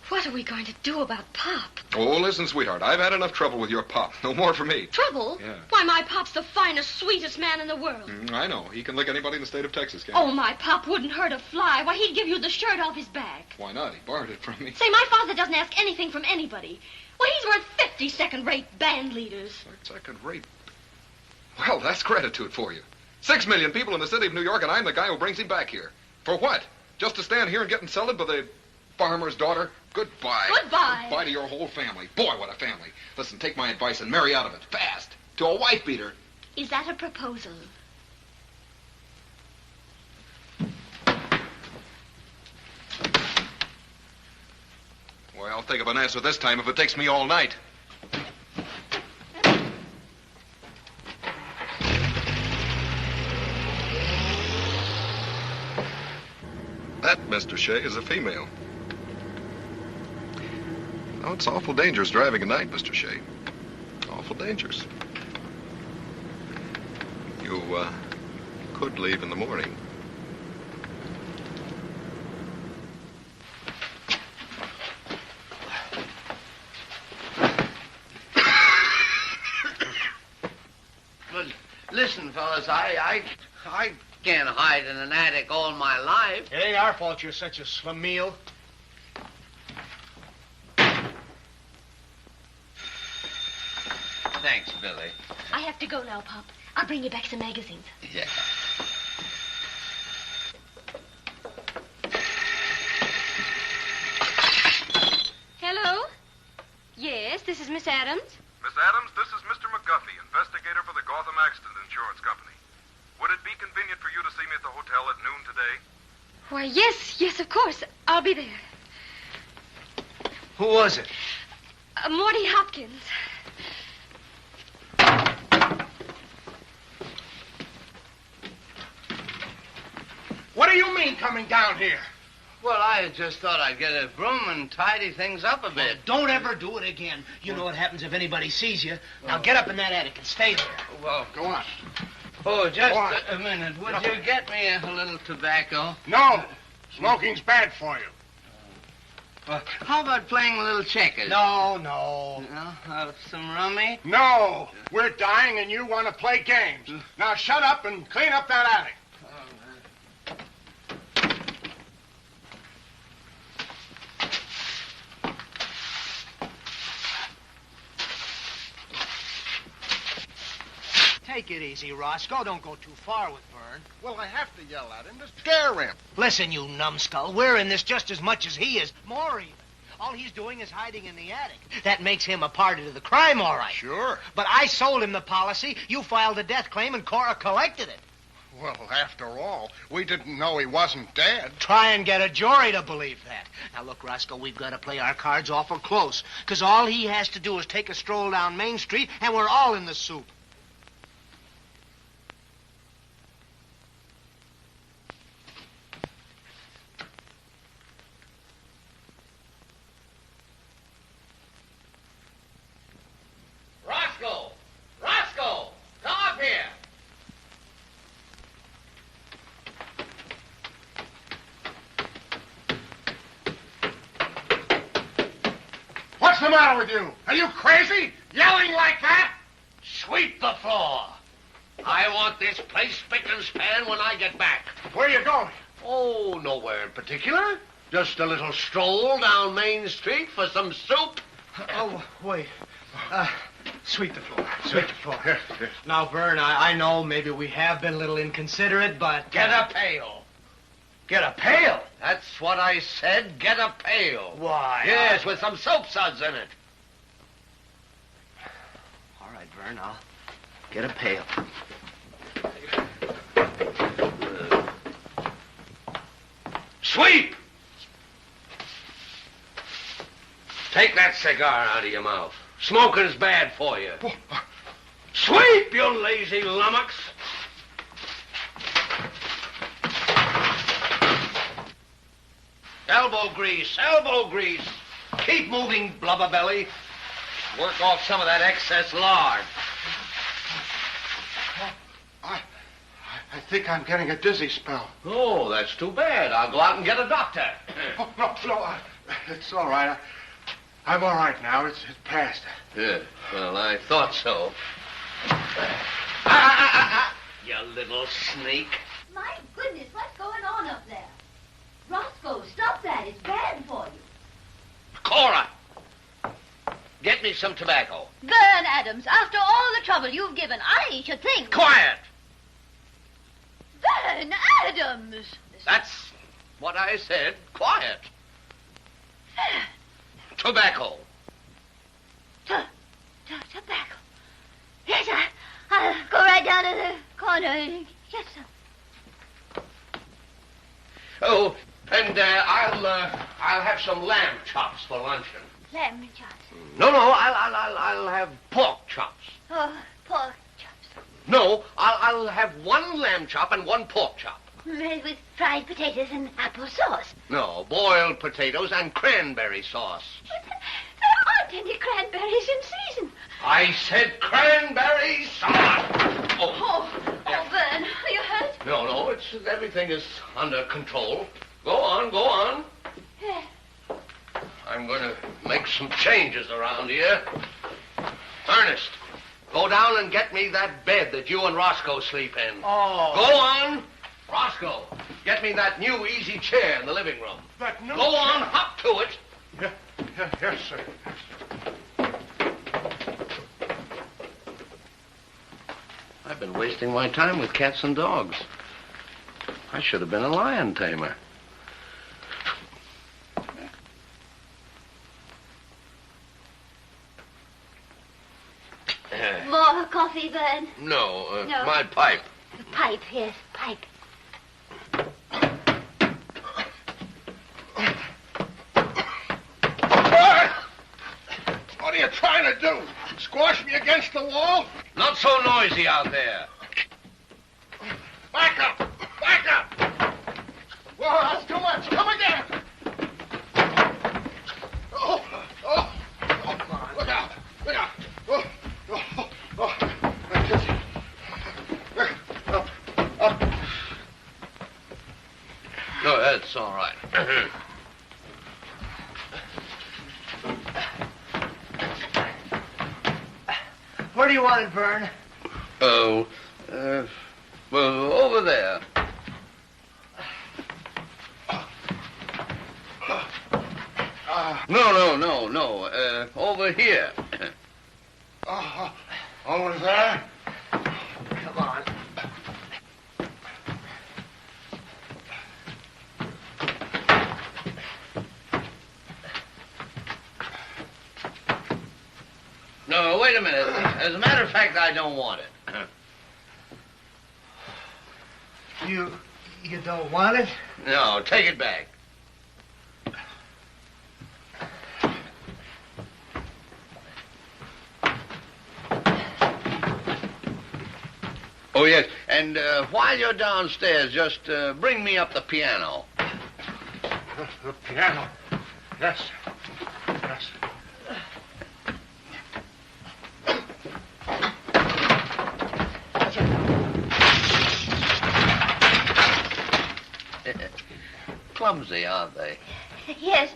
What are we going to do about Pop? Oh, listen, sweetheart, I've had enough trouble with your Pop. No more for me. Trouble? Yeah. Why, my Pop's the finest, sweetest man in the world. I know. He can lick anybody in the state of Texas, can't Oh, my Pop wouldn't hurt a fly. Why, he'd give you the shirt off his back. Why not? He borrowed it from me. Say, my father doesn't ask anything from anybody. Well, he's worth 50 second-rate band leaders. Second-rate? Well, that's gratitude for you. 6 million people in the city of New York, and I'm the guy who brings him back here. For what? Just to stand here and get insulted by the farmer's daughter? Goodbye. Goodbye. Goodbye to your whole family. Boy, what a family. Listen, take my advice and marry out of it. Fast. To a wife beater. Is that a proposal? Well, I'll think of an answer this time if it takes me all night. That, Mr. Shea, is a female. Oh, it's awful dangerous driving at night, Mr. Shea. Awful dangerous. You, could leave in the morning. But listen, fellas, I can't hide in an attic all my life. It ain't our fault you're such a schlemiel. Thanks, Billy. I have to go now, Pop. I'll bring you back some magazines. Yeah. Hello? Yes, this is Miss Adams. Miss Adams, this is Mr. McGuffey, investigator for the Gotham Accident Insurance Company. Would it be convenient for you to see me at the hotel at noon today? Why, yes, of course. I'll be there. Who was it? Morty Hopkins. What do you mean coming down here? Well, I just thought I'd get a broom and tidy things up a bit. Don't ever do it again. You know what happens if anybody sees you. Now get up in that attic and stay there. Well, Go on. oh, just Go on. a minute. Would you get me a little tobacco? No. Smoking's bad for you. How about playing a little checkers? No. Some rummy? No. We're dying and you want to play games. Now shut up and clean up that attic. Take it easy, Roscoe. Don't go too far with Vern. Well, I have to yell at him to scare him. Listen, you numbskull. We're in this just as much as he is. More even. All he's doing is hiding in the attic. That makes him a party to the crime, all right. Sure. But I sold him the policy. You filed a death claim, and Cora collected it. Well, after all, we didn't know he wasn't dead. Try and get a jury to believe that. Now, look, Roscoe, we've got to play our cards awful close. Because all he has to do is take a stroll down Main Street, and we're all in the soup. Roscoe! Come up here! What's the matter with you? Are you crazy? Yelling like that? Sweep the floor. I want this place spick and span when I get back. Where are you going? Oh, nowhere in particular. Just a little stroll down Main Street for some soup. Oh, wait. Sweep the floor. Sweep the floor. Now, Vern, I know maybe we have been a little inconsiderate, but... Get a pail. Get a pail? That's what I said. Get a pail. Why? Yes, with some soap suds in it. All right, Vern, I'll get a pail. Sweep! Take that cigar out of your mouth. Smoking's bad for you. Sweep, you lazy lummox. Elbow grease, elbow grease. Keep moving, blubber belly. Work off some of that excess lard. I think I'm getting a dizzy spell. Oh, that's too bad. I'll go out and get a doctor. No, it's all right. I'm all right now. It's past. Yeah, well, I thought so. You little sneak. My goodness, what's going on up there? Roscoe, stop that. It's bad for you. Cora! Get me some tobacco. Vern Adams, after all the trouble you've given, I should think... Quiet! Vern Adams! That's what I said. Quiet. Tobacco. Tobacco. Yes, I'll go right down to the corner and get some. Oh, and I'll have some lamb chops for luncheon. Lamb chops. No, I'll have pork chops. Oh, pork chops. No, I'll have one lamb chop and one pork chop. Made with fried potatoes and apple sauce. No, boiled potatoes and cranberry sauce. There aren't any cranberries in season. I said cranberry sauce. Oh, Vern, are you hurt? No, everything is under control. Go on. I'm going to make some changes around here. Ernest, go down and get me that bed that you and Roscoe sleep in. Oh. Go on. Roscoe, get me that new easy chair in the living room. That new Go on, hop to it. Yes, sir. I've been wasting my time with cats and dogs. I should have been a lion tamer. More coffee, Vern? No, No. my pipe. The pipe, yes, pipe. What are you trying to do? Squash me against the wall? Not so noisy out there. Back up! Whoa, that's too much. Come again. Look out. No, that's all right. Where do you want it, Vern? Oh, well, over there. No. Over here. Over there? Come on. No, wait a minute. As a matter of fact, I don't want it. You don't want it? No, take it back. Oh, yes, and while you're downstairs, just bring me up the piano. The piano? Yes. Clumsy, aren't they? Yes.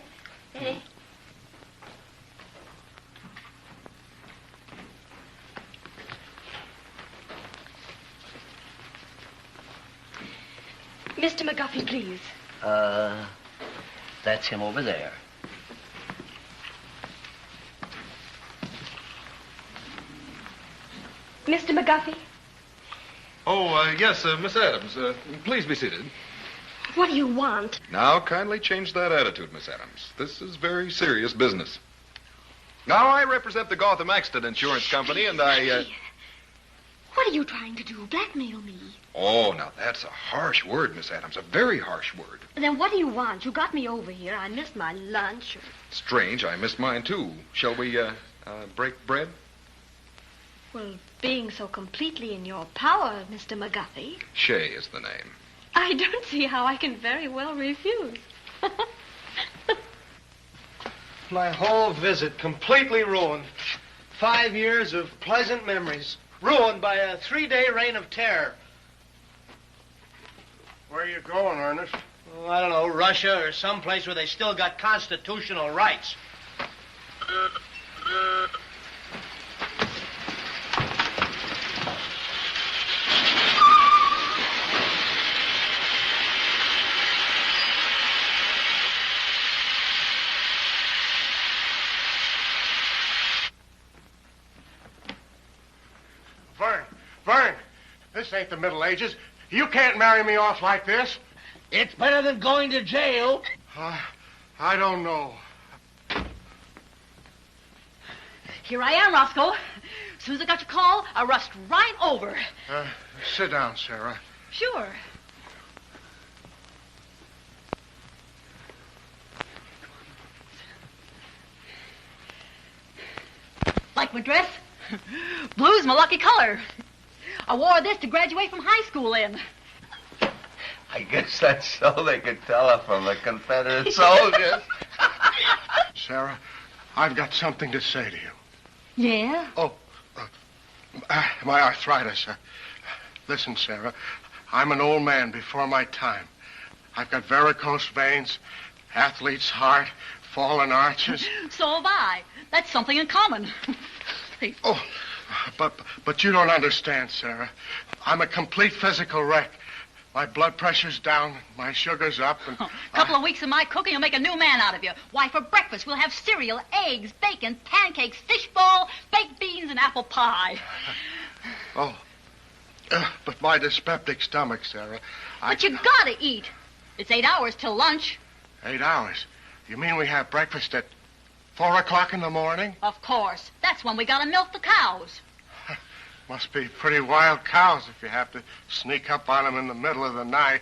Mr. McGuffey, please. That's him over there. Mr. McGuffey? Oh, yes, Miss Adams. Please be seated. What do you want? Now, kindly change that attitude, Miss Adams. This is very serious business. Now, I represent the Gotham Accident Insurance Company, and I... What are you trying to do? Blackmail me? Oh, now that's a harsh word, Miss Adams. A very harsh word. Then what do you want? You got me over here. I missed my lunch. Strange. I missed mine, too. Shall we, break bread? Well, being so completely in your power, Mr. McGuffey. Shay is the name. I don't see how I can very well refuse. My whole visit completely ruined. 5 years of pleasant memories. Ruined by a 3-day reign of terror. Where are you going, Ernest? Oh, I don't know, Russia or someplace where they still got constitutional rights. Vern, this ain't the Middle Ages. You can't marry me off like this. It's better than going to jail. I don't know. Here I am, Roscoe. As soon as I got your call, I rushed right over. Sit down, Sarah. Sure. Like my dress? Blue's my lucky color. I wore this to graduate from high school in. I guess that's so they could tell her from the Confederate soldiers. Sarah, I've got something to say to you. Yeah? Oh, my arthritis. Listen, Sarah, I'm an old man before my time. I've got varicose veins, athlete's heart, fallen arches. So have I. That's something in common. Oh, but you don't understand, Sarah. I'm a complete physical wreck. My blood pressure's down, my sugar's up, and... A couple of weeks of my cooking will make a new man out of you. Why, for breakfast, we'll have cereal, eggs, bacon, pancakes, fish ball, baked beans, and apple pie. Oh, but my dyspeptic stomach, Sarah. But you gotta eat. It's 8 hours till lunch. 8 hours? You mean we have breakfast at 4 o'clock in the morning? Of course. That's when we gotta milk the cows. Must be pretty wild cows if you have to sneak up on them in the middle of the night.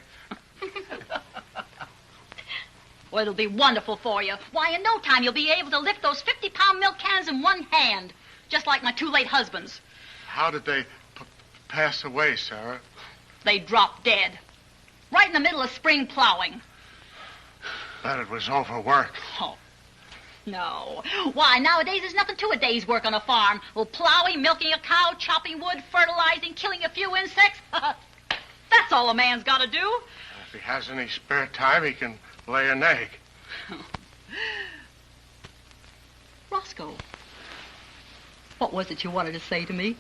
Well, it'll be wonderful for you. Why, in no time, you'll be able to lift those 50-pound milk cans in one hand, just like my 2 late husbands. How did they pass away, Sarah? They dropped dead. Right in the middle of spring plowing. Bet it was overwork. Oh. No. Why, nowadays there's nothing to a day's work on a farm. Well, plowing, milking a cow, chopping wood, fertilizing, killing a few insects. That's all a man's got to do. If he has any spare time, he can lay an egg. Roscoe, what was it you wanted to say to me?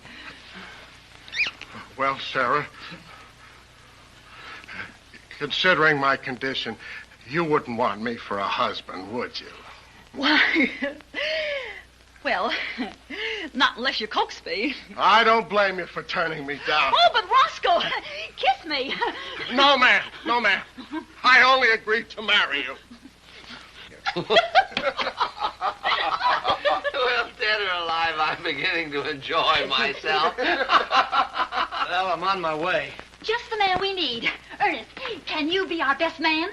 Well, Sarah, considering my condition, you wouldn't want me for a husband, would you? Why, well, not unless you coax me. I don't blame you for turning me down. Oh, but Roscoe, kiss me. No, ma'am. No, ma'am. I only agreed to marry you. Well, dead or alive, I'm beginning to enjoy myself. Well, I'm on my way. Just the man we need. Ernest, can you be our best man?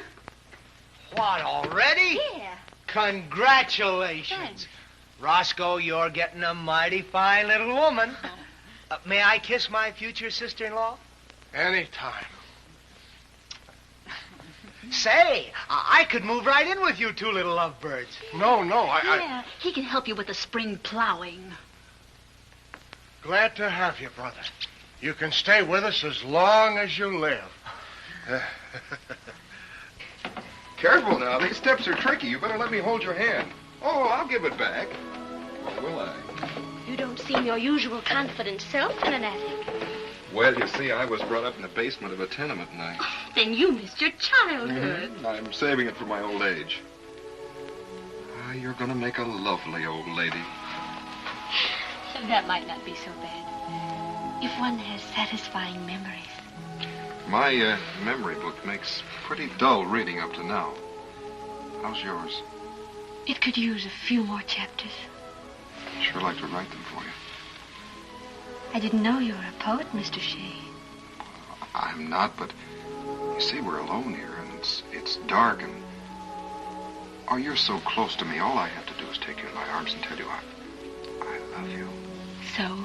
What, already? Yeah. Congratulations. Thanks. Roscoe, you're getting a mighty fine little woman. May I kiss my future sister-in-law? Anytime. Say, I could move right in with you 2 little lovebirds. No, Yeah, he can help you with the spring plowing. Glad to have you, brother. You can stay with us as long as you live. Careful now. These steps are tricky. You better let me hold your hand. Oh, I'll give it back. Or will I? You don't seem your usual confident self in an attic. Well, you see, I was brought up in the basement of a tenement, and I... Then you missed your childhood. I'm saving it for my old age. You're going to make a lovely old lady. That might not be so bad. If one has satisfying memories. My memory book makes pretty dull reading up to now. How's yours? It could use a few more chapters. Sure like to write them for you. I didn't know you were a poet, Mr. Shea. I'm not, but you see, we're alone here, and it's dark, and... Oh, you're so close to me. All I have to do is take you in my arms and tell you I love you. So?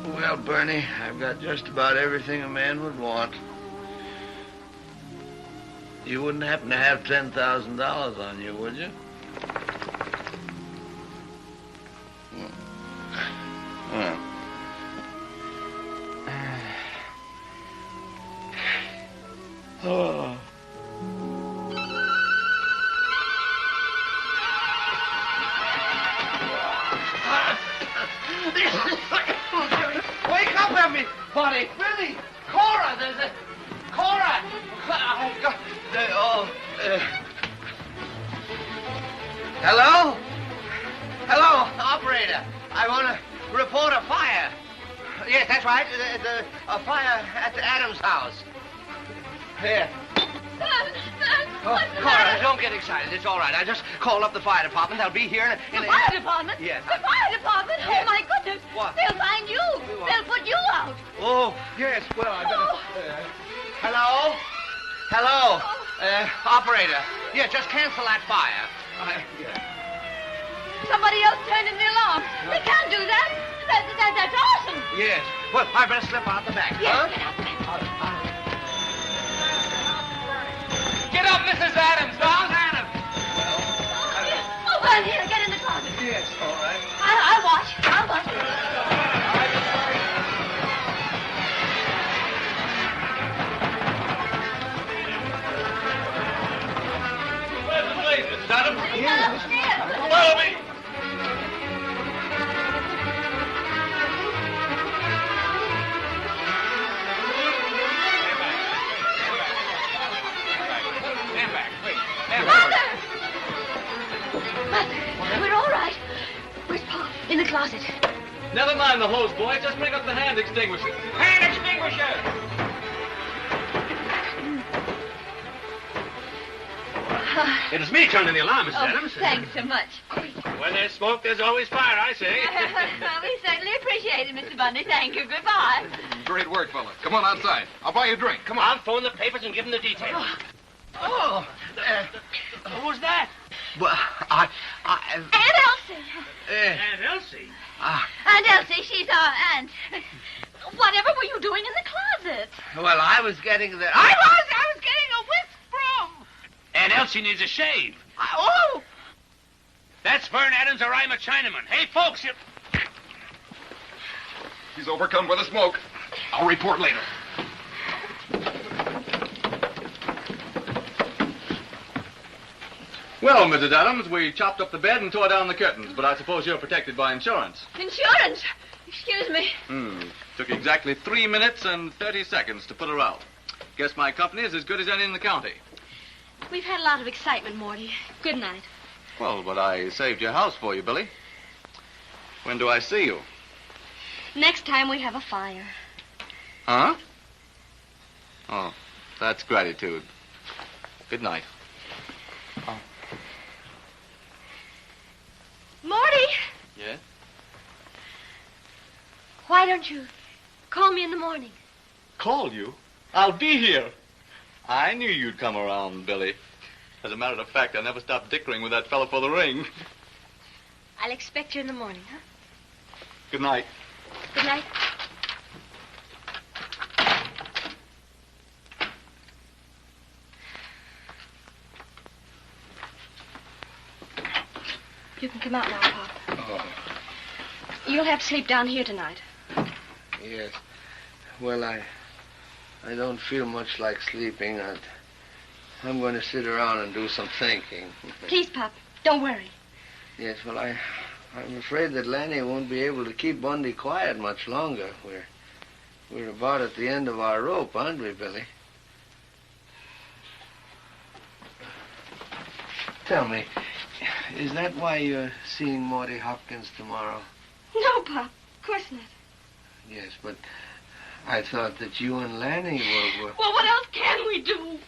Well, Bernie, I've got just about everything a man would want. You wouldn't happen to have $10,000 on you, would you? Well. Oh. Wake up, Emmy! Buddy! Billy! Cora! There's a... Cora! Oh, God. Hello? Hello, operator. I want to report a fire. Yes, that's right. A fire at the Adams house. Here. Oh, Cora, don't get excited. It's all right. I just called up the fire department. They'll be here in The fire department? Yes. The fire department? Yes. Oh, my goodness. What? They'll find you. They'll put you out. Oh, yes. Well, I better... hello? Hello? Operator. Yeah, just cancel that fire. Somebody else turned in the alarm. They can't do that. That's awesome. Yes. Well, I better slip out the back. Yes, Huh? get out there. Get up, Mrs. Adams! Down, Adams! Oh, Vern, here, get in the closet. Yes, all right. I'll watch. I'll watch. Where's the blaze, Mrs. Adams? Upstairs. Follow me. Mother, we're all right. Where's Pa? In the closet. Never mind the hose, boy. Just bring up the hand extinguisher. Hand extinguisher! It was me turning the alarm, Mrs. Adams. Thanks so much. When there's smoke, there's always fire, I say. Well, we certainly appreciate it, Mr. Bundy. Thank you. Goodbye. Great work, fella. Come on outside. I'll buy you a drink. Come on. I'll phone the papers and give them the details. Oh, Who's that? well, Aunt Elsie. Aunt Elsie. Aunt Elsie, she's our aunt. Whatever were you doing in the closet? Well, I was getting the... I was getting a whisk broom. Aunt Elsie needs a shave. Oh! That's Vern Adams or I'm a Chinaman. Hey, folks, you... He's overcome by the smoke. I'll report later. Well, Mrs. Adams, we chopped up the bed and tore down the curtains, but I suppose you're protected by insurance. Insurance? Excuse me. Took exactly 3 minutes and 30 seconds to put her out. Guess my company is as good as any in the county. We've had a lot of excitement, Morty. Good night. Well, but I saved your house for you, Billy. When do I see you? Next time we have a fire. Huh? Oh, that's gratitude. Good night. Morty, Yeah? why don't you call me in the morning? Call you? I'll be here. I knew you'd come around, Billy. As a matter of fact, I never stopped dickering with that fellow for the ring. I'll expect you in the morning, huh? Good night. Good night. You can come out now, Pop. Oh, You'll have to sleep down here tonight. yes. Well, I don't feel much like sleeping. I'm going to sit around and do some thinking. Please, Pop, don't worry. Yes, well, I'm afraid that Lanny won't be able to keep Bundy quiet much longer. We're about at the end of our rope, aren't we, Billy? Tell me, is that why you're seeing Morty Hopkins tomorrow? No, Pop. Of course not. Yes, but I thought that you and Lanny were... Well, what else can we do?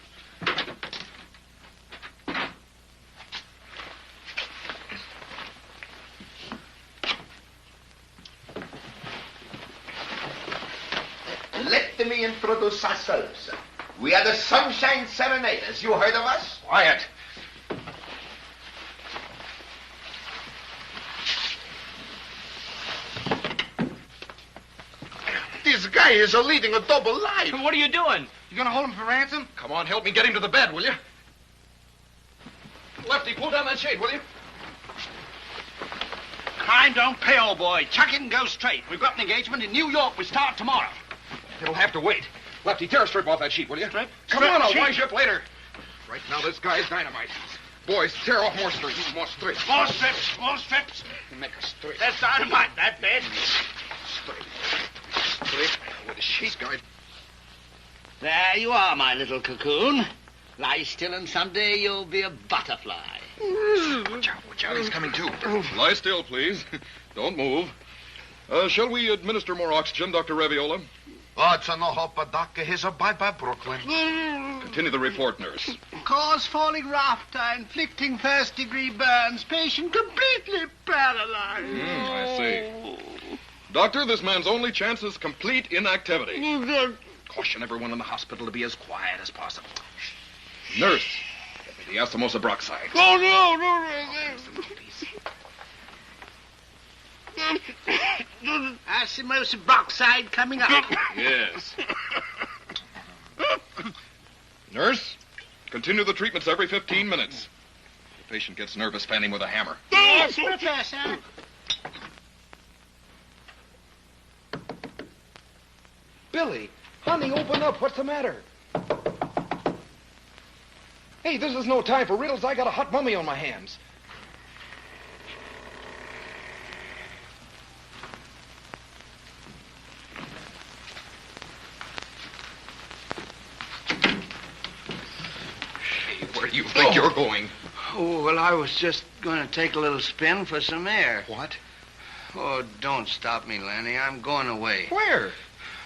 Let me introduce ourselves. We are the Sunshine Serenaders. You heard of us? Quiet. This guy is leading a double life. What are you doing? You gonna hold him for ransom? Come on, help me get him to the bed, will you? Lefty, pull down that shade, will you? Crime don't pay, old boy. Chuck it and go straight. We've got an engagement in New York. We start tomorrow. It'll have to wait. Lefty, tear a strip off that sheet, will you? Strip? Come Strip on, I'll sheet. wise you up later. Right now, this guy's dynamite. Boys, tear off more strips. More strips. More strips. More strips. Make a strip. That's dynamite, that bed. Strip. Strip with a sheet guy. There you are, my little cocoon. Lie still and someday you'll be a butterfly. Watch out, he's coming too. Lie still, please. Don't move. Shall we administer more oxygen, Dr. Raviola? Oh, it's no hope, Doc. Here's a bye-bye, Brooklyn. Continue the report, nurse. Cause falling rafter, inflicting first-degree burns. Patient completely paralyzed. I see. Doctor, this man's only chance is complete inactivity. Caution everyone in the hospital to be as quiet as possible. Nurse, get me the Asamosa broxide. Oh, no. Asamosa broxide coming up. Yes. Nurse, continue the treatments every 15 minutes. If the patient gets nervous, fan him with a hammer. Yes, Professor. Billy, honey, open up. What's the matter? Hey, this is no time for riddles. I got a hot mummy on my hands. Hey, where do you think you're going? Oh, well, I was just going to take a little spin for some air. What? Oh, don't stop me, Lanny. I'm going away. Where?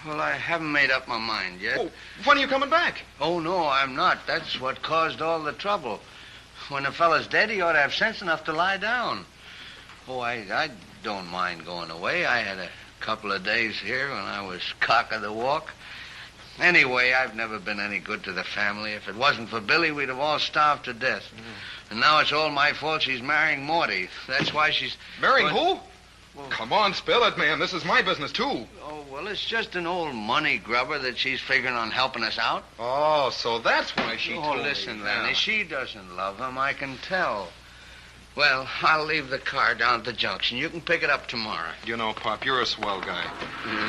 Well, I haven't made up my mind yet. Oh, when are you coming back? Oh, no, I'm not. That's what caused all the trouble. When a fella's dead, he ought to have sense enough to lie down. Oh, I don't mind going away. I had a couple of days here when I was cock of the walk. Anyway, I've never been any good to the family. If it wasn't for Billy, we'd have all starved to death. And now it's all my fault she's marrying Morty. That's why she's... Marrying who? Well, come on, spill it, man. This is my business, too. Oh, well, it's just an old money grubber that she's figuring on helping us out. Oh, so that's why she told me. Oh, listen, Lanny, she doesn't love him, I can tell. Well, I'll leave the car down at the junction. You can pick it up tomorrow. You know, Pop, you're a swell guy.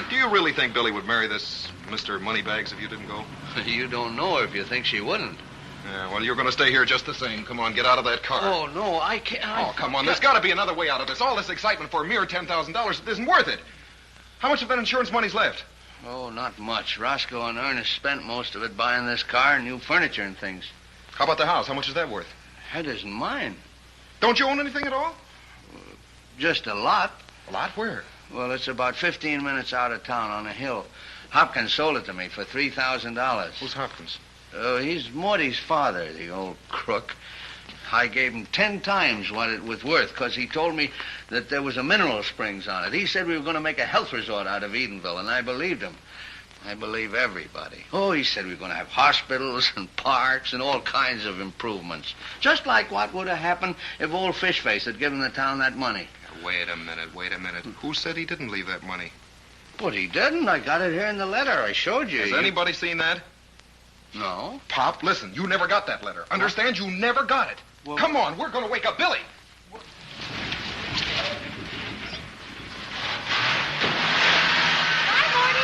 Do you really think Billy would marry this Mr. Moneybags if you didn't go? You don't know her if you think she wouldn't. Yeah, well, you're going to stay here just the same. Come on, get out of that car. Oh, no, I can't. Oh, come on. There's got to be another way out of this. All this excitement for a mere $10,000 isn't worth it. How much of that insurance money's left? Oh, not much. Roscoe and Ernest spent most of it buying this car and new furniture and things. How about the house? How much is that worth? That isn't mine. Don't you own anything at all? Just a lot. A lot? Where? Well, it's about 15 minutes out of town on a hill. Hopkins sold it to me for $3,000. Who's Hopkins? Oh, he's Morty's father, the old crook. I gave him 10 times what it was worth because he told me that there was a mineral springs on it. He said we were going to make a health resort out of Edenville, and I believed him. I believe everybody. Oh, he said we were going to have hospitals and parks and all kinds of improvements. Just like what would have happened if old Fishface had given the town that money. Wait a minute. Who said he didn't leave that money? But he didn't. I got it here in the letter. I showed you. Has anybody seen that? No. Pop, listen, you never got that letter. Understand? You never got it. Well, come on, we're going to wake up Billy. Bye, Morty.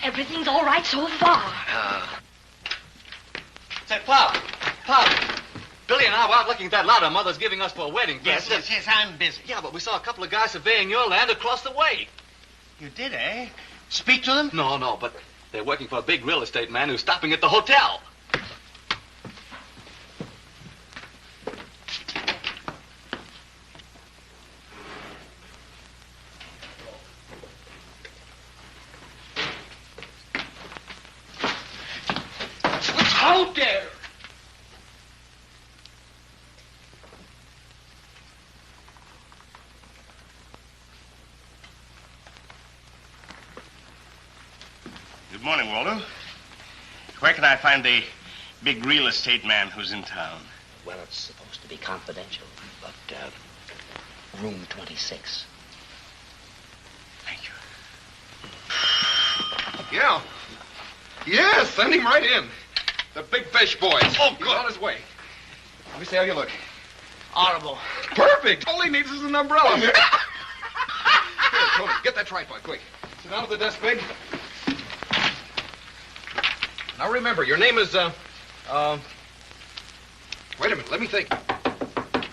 Everything's all right so far. Say, Pop. Billy and I were out looking at that lot our mother's giving us for a wedding Yes, present. yes, I'm busy. Yeah, but we saw a couple of guys surveying your land across the way. You did, eh? Speak to them? No, but they're working for a big real estate man who's stopping at the hotel. What's out there? Good morning, Waldo. Where can I find the big real estate man who's in town? Well, it's supposed to be confidential, but room 26. Thank you. Yeah. Yes, send him right in. The big fish boys. Oh, good. He's on his way. Let me see how you look. Horrible. Perfect. All he needs is an umbrella. Here, Tony, get that tripod, quick. Sit down at the desk, Big. Now remember, your name is, wait a minute, let me think.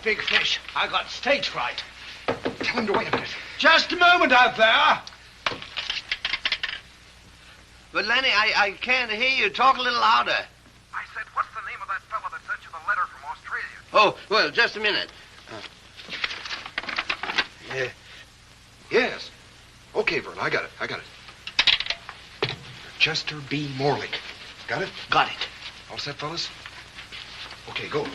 Big fish. I got stage fright. Tell him to wait a minute. Just a moment out there. But, Lanny, I can't hear you. Talk a little louder. I said, what's the name of that fella that sent you the letter from Australia? Oh, well, just a minute. Yes. Okay, Vern, I got it. Chester B. Morley. Got it? Got it. All set, fellas? Okay, go.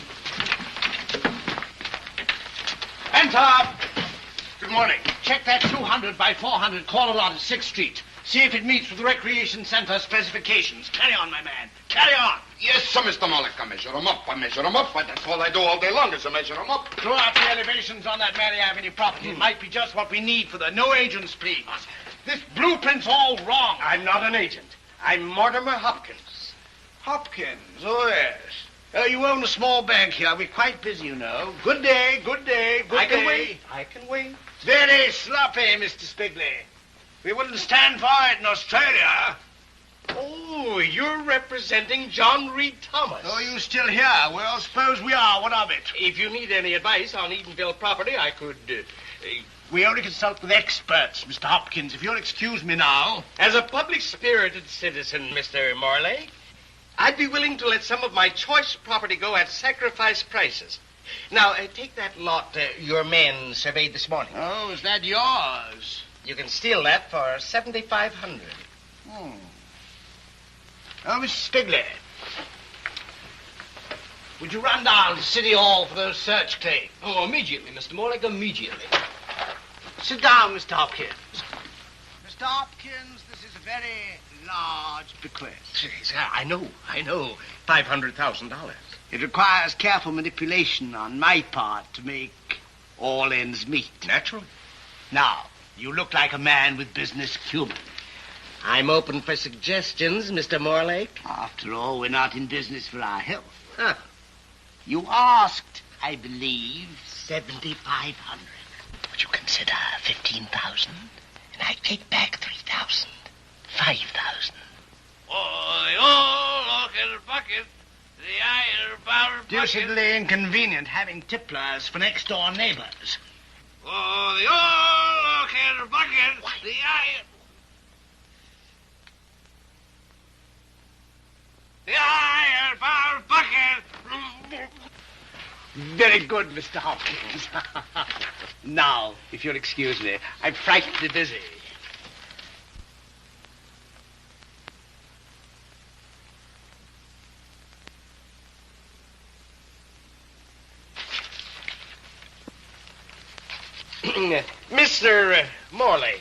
Enter. Good morning. Check that 200 by 400 corner lot at 6th Street. See if it meets with the Recreation Center specifications. Carry on, my man. Carry on. Yes, sir, Mr. Mollick. I measure them up. That's all I do all day long is to measure them up. Throw out the elevations on that Mary Avenue property. It might be just what we need for the no agents, please. This blueprint's all wrong. I'm not an agent. I'm Mortimer Hopkins. Hopkins, oh, yes. You own a small bank here. We're quite busy, you know. Good day. I can wait. Very sloppy, Mr. Spigley. We wouldn't stand for it in Australia. Oh, you're representing John Reed Thomas. Oh, you still here? Well, suppose we are. What of it? If you need any advice on Edenville property, I could... We only consult with experts, Mr. Hopkins. If you'll excuse me now. As a public-spirited citizen, Mr. Morley, I'd be willing to let some of my choice property go at sacrifice prices. Now, take that lot your men surveyed this morning. Oh, is that yours? You can steal that for $7,500. Oh, Mr. Spigley, would you run down to City Hall for those search claims? Oh, immediately, Mr. Morley, immediately. Sit down, Mr. Hopkins. Mr. Hopkins, this is a very large bequest. Yes, I know. $500,000. It requires careful manipulation on my part to make all ends meet. Naturally. Now, you look like a man with business acumen. I'm open for suggestions, Mr. Morley. After all, we're not in business for our health. Huh. You asked, I believe, $7,500. Would you consider 15,000? And I take back 3,000. 5,000. Oh, look at the bucket. The eye in the powder bucket. Deucedly inconvenient having tipplers for next-door neighbors. Oh, look at the bucket. The eye... The eye in the powder bucket. Very good, Mr. Hopkins. Now, if you'll excuse me, I'm frightfully busy. Mr. Morley,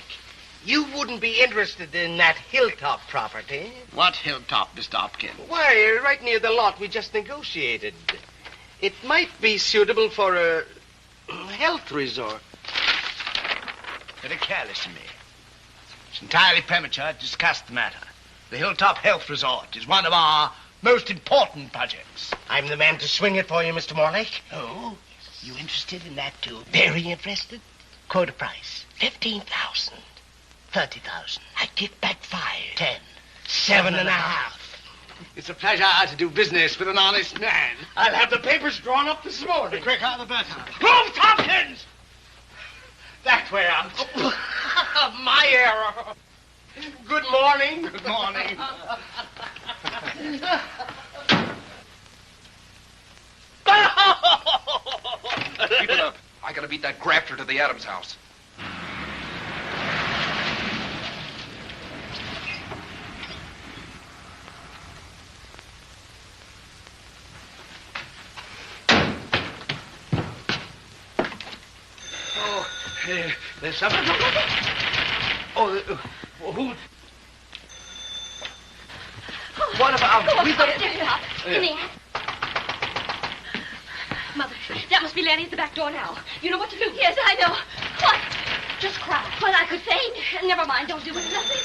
you wouldn't be interested in that hilltop property? What hilltop, Mr. Hopkins? Why, right near the lot we just negotiated. It might be suitable for a health resort. Very careless of me. It's entirely premature to discuss the matter. The Hilltop Health Resort is one of our most important projects. I'm the man to swing it for you, Mr. Morley. Oh, you interested in that, too? Very interested? Quote a price. 15,000. 30,000. I take back 5. 10. 7.5. It's a pleasure to do business with an honest man. I'll have the papers drawn up this morning. The quicker the better. Move, Tompkins! That way out. My error. Good morning. Good morning. Keep it up. I gotta beat that grafter to the Adams house. There's something. Who? What about? Go on, in the attic. Mother, that must be Lanny at the back door now. You know what to do. Yes, I know. What? Just cry. Well, I could faint. Never mind. Don't do it. Nothing.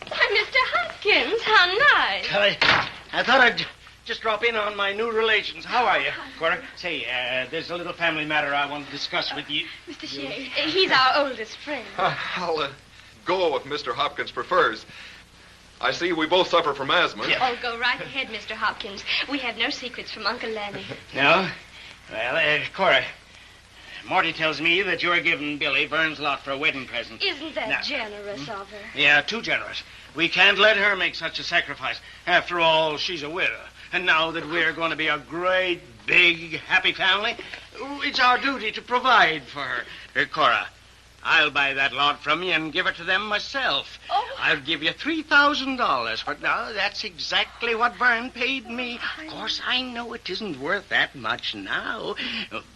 Why, Mr. Hopkins, how nice. I thought I'd just drop in on my new relations. How are you, Cora? Say, there's a little family matter I want to discuss with you. Mr. Shea, he's our oldest friend. I'll go if Mr. Hopkins prefers. I see we both suffer from asthma. Yeah. Oh, go right ahead, Mr. Hopkins. We have no secrets from Uncle Lanny. No? Well, Cora, Morty tells me that you're giving Billy Vern's lot for a wedding present. Isn't that generous of her? Yeah, too generous. We can't let her make such a sacrifice. After all, she's a widow. And now that we're going to be a great, big, happy family, it's our duty to provide for her. Cora, I'll buy that lot from you and give it to them myself. Oh. I'll give you $3,000. But now that's exactly what Vern paid me. Of course, I know it isn't worth that much now,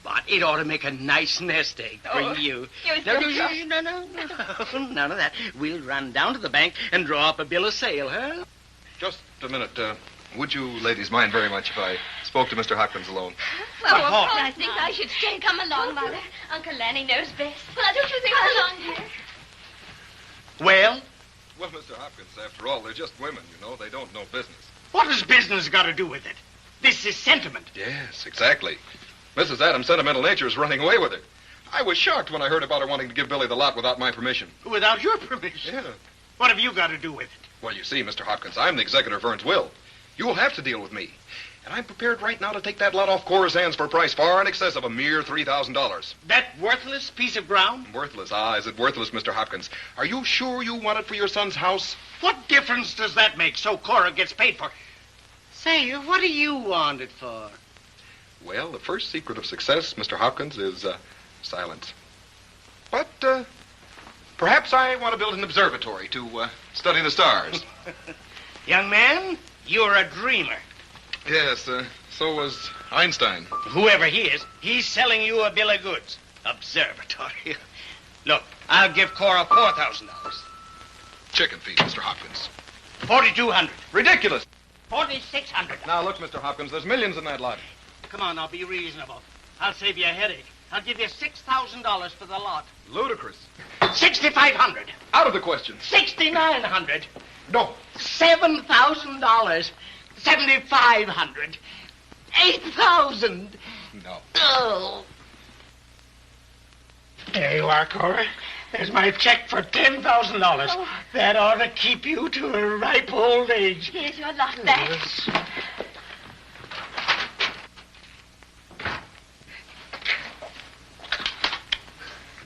but it ought to make a nice nest egg for you. No, none of that. We'll run down to the bank and draw up a bill of sale, huh? Just a minute. Would you ladies mind very much if I spoke to Mr. Hopkins alone? Well, of course, I think I should stay. Come along, Mother. Uncle Lanny knows best. Well, don't you think come along, dear? Well? Well, Mr. Hopkins, after all, they're just women, you know. They don't know business. What has business got to do with it? This is sentiment. Yes, exactly. Mrs. Adams' sentimental nature is running away with it. I was shocked when I heard about her wanting to give Billy the lot without my permission. Without your permission? Yeah. What have you got to do with it? Well, you see, Mr. Hopkins, I'm the executor of Vern's will. You'll have to deal with me. And I'm prepared right now to take that lot off Cora's hands for a price far in excess of a mere $3,000. That worthless piece of ground? Worthless? Is it worthless, Mr. Hopkins? Are you sure you want it for your son's house? What difference does that make so Cora gets paid for? Say, what do you want it for? Well, the first secret of success, Mr. Hopkins, is silence. But perhaps I want to build an observatory to study the stars. Young man, you're a dreamer. Yes, so was Einstein. Whoever he is, he's selling you a bill of goods. Observatory. Look, I'll give Cora $4,000. Chicken feed, Mr. Hopkins. $4,200. Ridiculous. $4,600. Now, look, Mr. Hopkins, there's millions in that lot. Come on, I'll be reasonable. I'll save you a headache. I'll give you $6,000 for the lot. Ludicrous. $6,500. Out of the question. $6,900. No. $7,000. $7,500. $8,000. No. Oh. There you are, Cora. There's my check for $10,000. Oh. That ought to keep you to a ripe old age. Here's your lot back. Yes.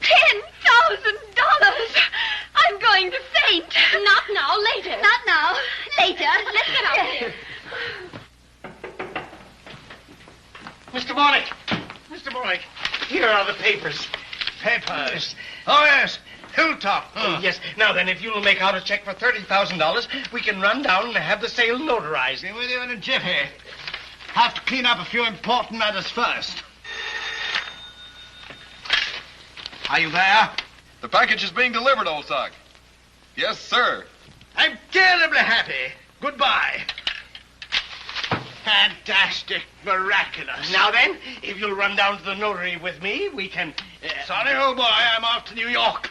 $10,000. I'm going to faint. Not now, later. Not now. Later. Let's get out of here. Mr. Mornick. Mr. Mornick. Here are the papers. Papers? Oh, yes. Hilltop. Oh, yes. Now then, if you'll make out a check for $30,000, we can run down and have the sale notarized. Be with you in a jiffy. Have to clean up a few important matters first. Are you there? The package is being delivered, old sock. Yes, sir. I'm terribly happy. Goodbye. Fantastic. Miraculous. Now then, if you'll run down to the notary with me, we can... Sorry, old boy. I'm off to New York.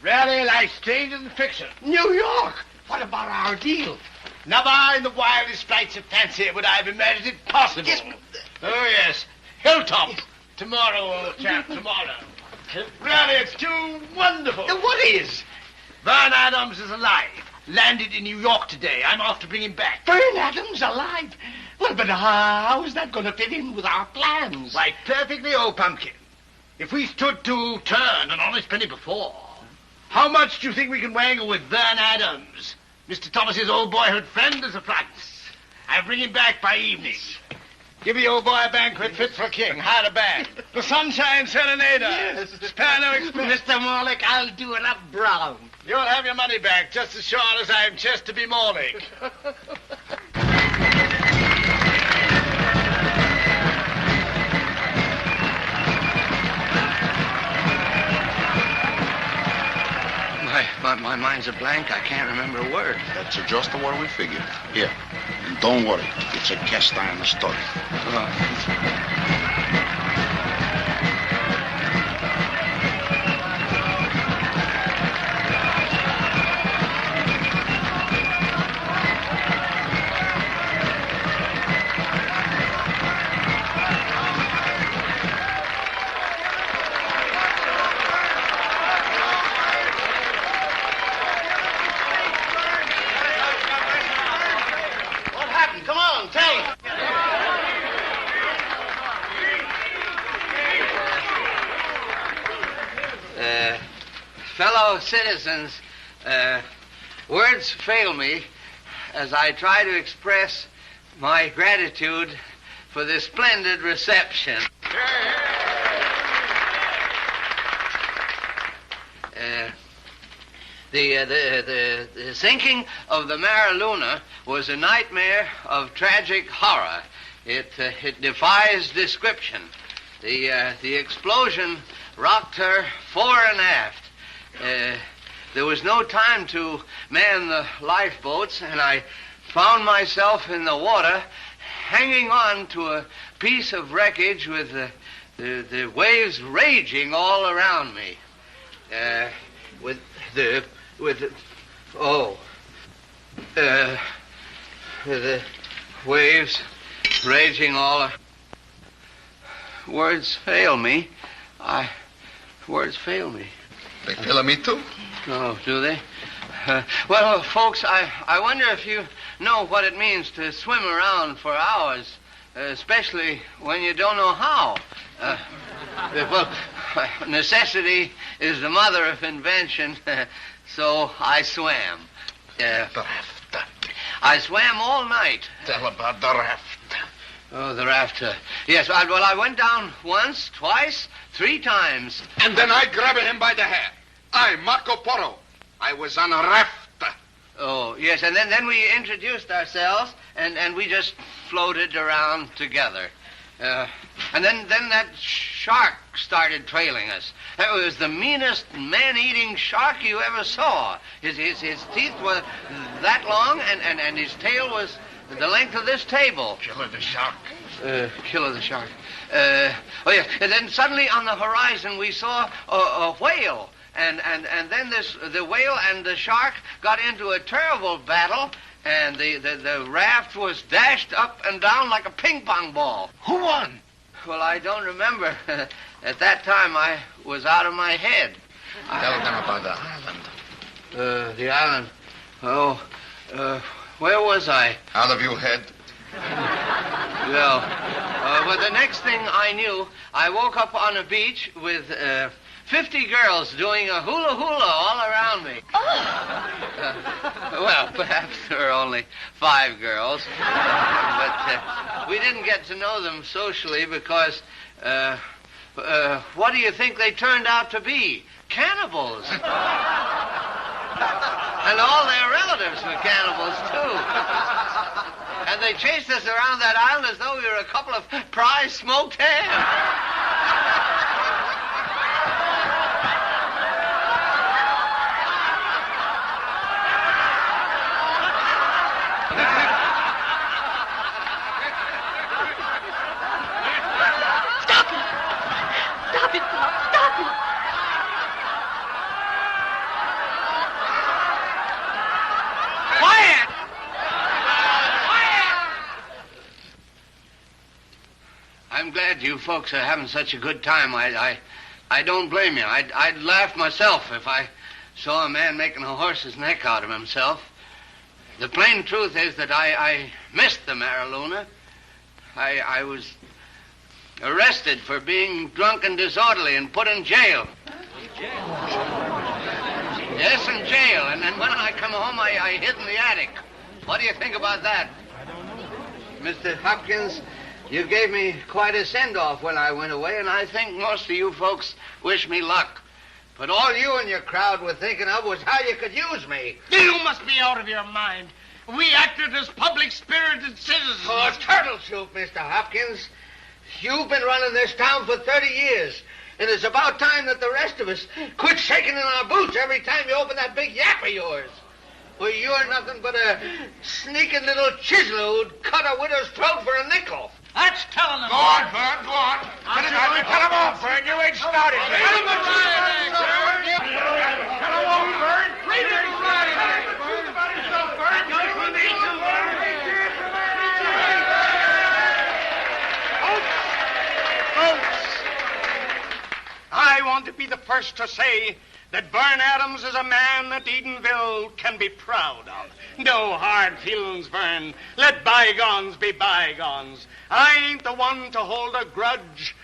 Really like stage and fiction. New York? What about our deal? Never in the wildest flights of fancy would I have imagined it possible. Yes. Oh, yes. Hilltop. Tomorrow, old chap, tomorrow. Really, it's too wonderful. What is? Vern Adams is alive. Landed in New York today. I'm off to bring him back. Vern Adams alive? Well, but how is that going to fit in with our plans? Why, perfectly, old pumpkin. If we stood to turn an honest penny before, how much do you think we can wangle with Vern Adams, Mr. Thomas's old boyhood friend, as a price? I'll bring him back by evening. Give the old boy a banquet fit for a king. Hire a band. The Sunshine Serenader. Yes. Spare no expense. Mr. Morlick, I'll do it up brown. You'll have your money back just as sure as I'm Chester Morlick. My mind's a blank. I can't remember a word. That's just what we figured. Here, and don't worry. It's a cast iron story. Fellow citizens, words fail me as I try to express my gratitude for this splendid reception. The sinking of the Mariluna was a nightmare of tragic horror. It defies description. The explosion rocked her fore and aft. There was no time to man the lifeboats, and I found myself in the water, hanging on to a piece of wreckage with the waves raging all around me. With the waves raging all. Words fail me. Words fail me. They fail me too. Oh, do they? Well, folks, I wonder if you know what it means to swim around for hours, especially when you don't know how. Well, necessity is the mother of invention, so I swam. The raft. I swam all night. Tell about the raft. Oh, the raft. Yes, I went down once, twice, 3 times. And then I grabbed him by the hair. I, Marco Polo. I was on a raft. Oh, yes, and then we introduced ourselves, and we just floated around together. And then that shark started trailing us. That was the meanest man-eating shark you ever saw. His teeth were that long, and his tail was the length of this table. Killer the shark. Killer the shark. Oh, yeah. And then suddenly on the horizon we saw a whale. And then the whale and the shark got into a terrible battle, and the raft was dashed up and down like a ping pong ball. Who won? Well, I don't remember. At that time, I was out of my head. Tell them about the island. The island? Oh, where was I? Out of your head. Well, the next thing I knew, I woke up on a beach with 50 girls doing a hula hula all around me. Well, perhaps there were only 5 girls. But we didn't get to know them socially because, what do you think they turned out to be? Cannibals. And all their relatives were cannibals, too. And they chased us around that island as though we were a couple of prize smoked hams. I'm glad you folks are having such a good time. I I don't blame you. I'd laugh myself if I saw a man making a horse's neck out of himself. The plain truth is that I missed the Mariluna. I was arrested for being drunk and disorderly and put in jail. Yes, in jail. And then when I come home, I hid in the attic. What do you think about that? Mr. Hopkins, you gave me quite a send-off when I went away, and I think most of you folks wish me luck. But all you and your crowd were thinking of was how you could use me. You must be out of your mind. We acted as public-spirited citizens. Oh, turtle soup, Mr. Hopkins. You've been running this town for 30 years, and it's about time that the rest of us quit shaking in our boots every time you open that big yap of yours. Well, you're nothing but a sneaking little chiseler who'd cut a widow's throat for a nickel. That's telling them. Go on, Vern, go on. Tell him off, Vern. You ain't started. Tell him off, Vern. Read it right. Tell him the truth about himself, Vern. You need to, Vern. Folks, I want to be the first to say that Vern Adams is a man that Edenville can be proud of. No hard feelings, Vern. Let bygones be bygones. I ain't the one to hold a grudge,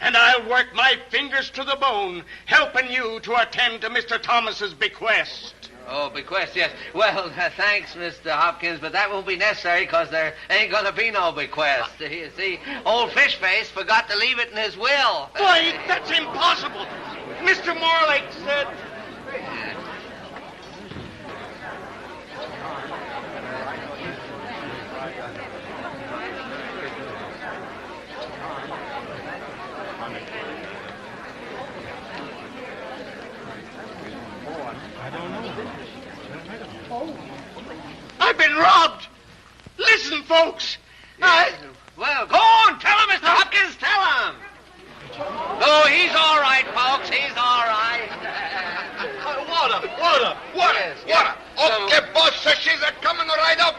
and I'll work my fingers to the bone helping you to attend to Mr. Thomas's bequest. Oh, bequest, yes. Well, thanks, Mr. Hopkins, but that won't be necessary because there ain't going to be no bequest. You see, old fishface forgot to leave it in his will. Why, that's impossible. Mr. Morlake said... I've been robbed. Listen, folks. Well, go on. Tell him, Mr. Hopkins. Tell him. Oh, he's all right, folks. He's all right. Water. Yes, Okay, boss, she's a coming right up.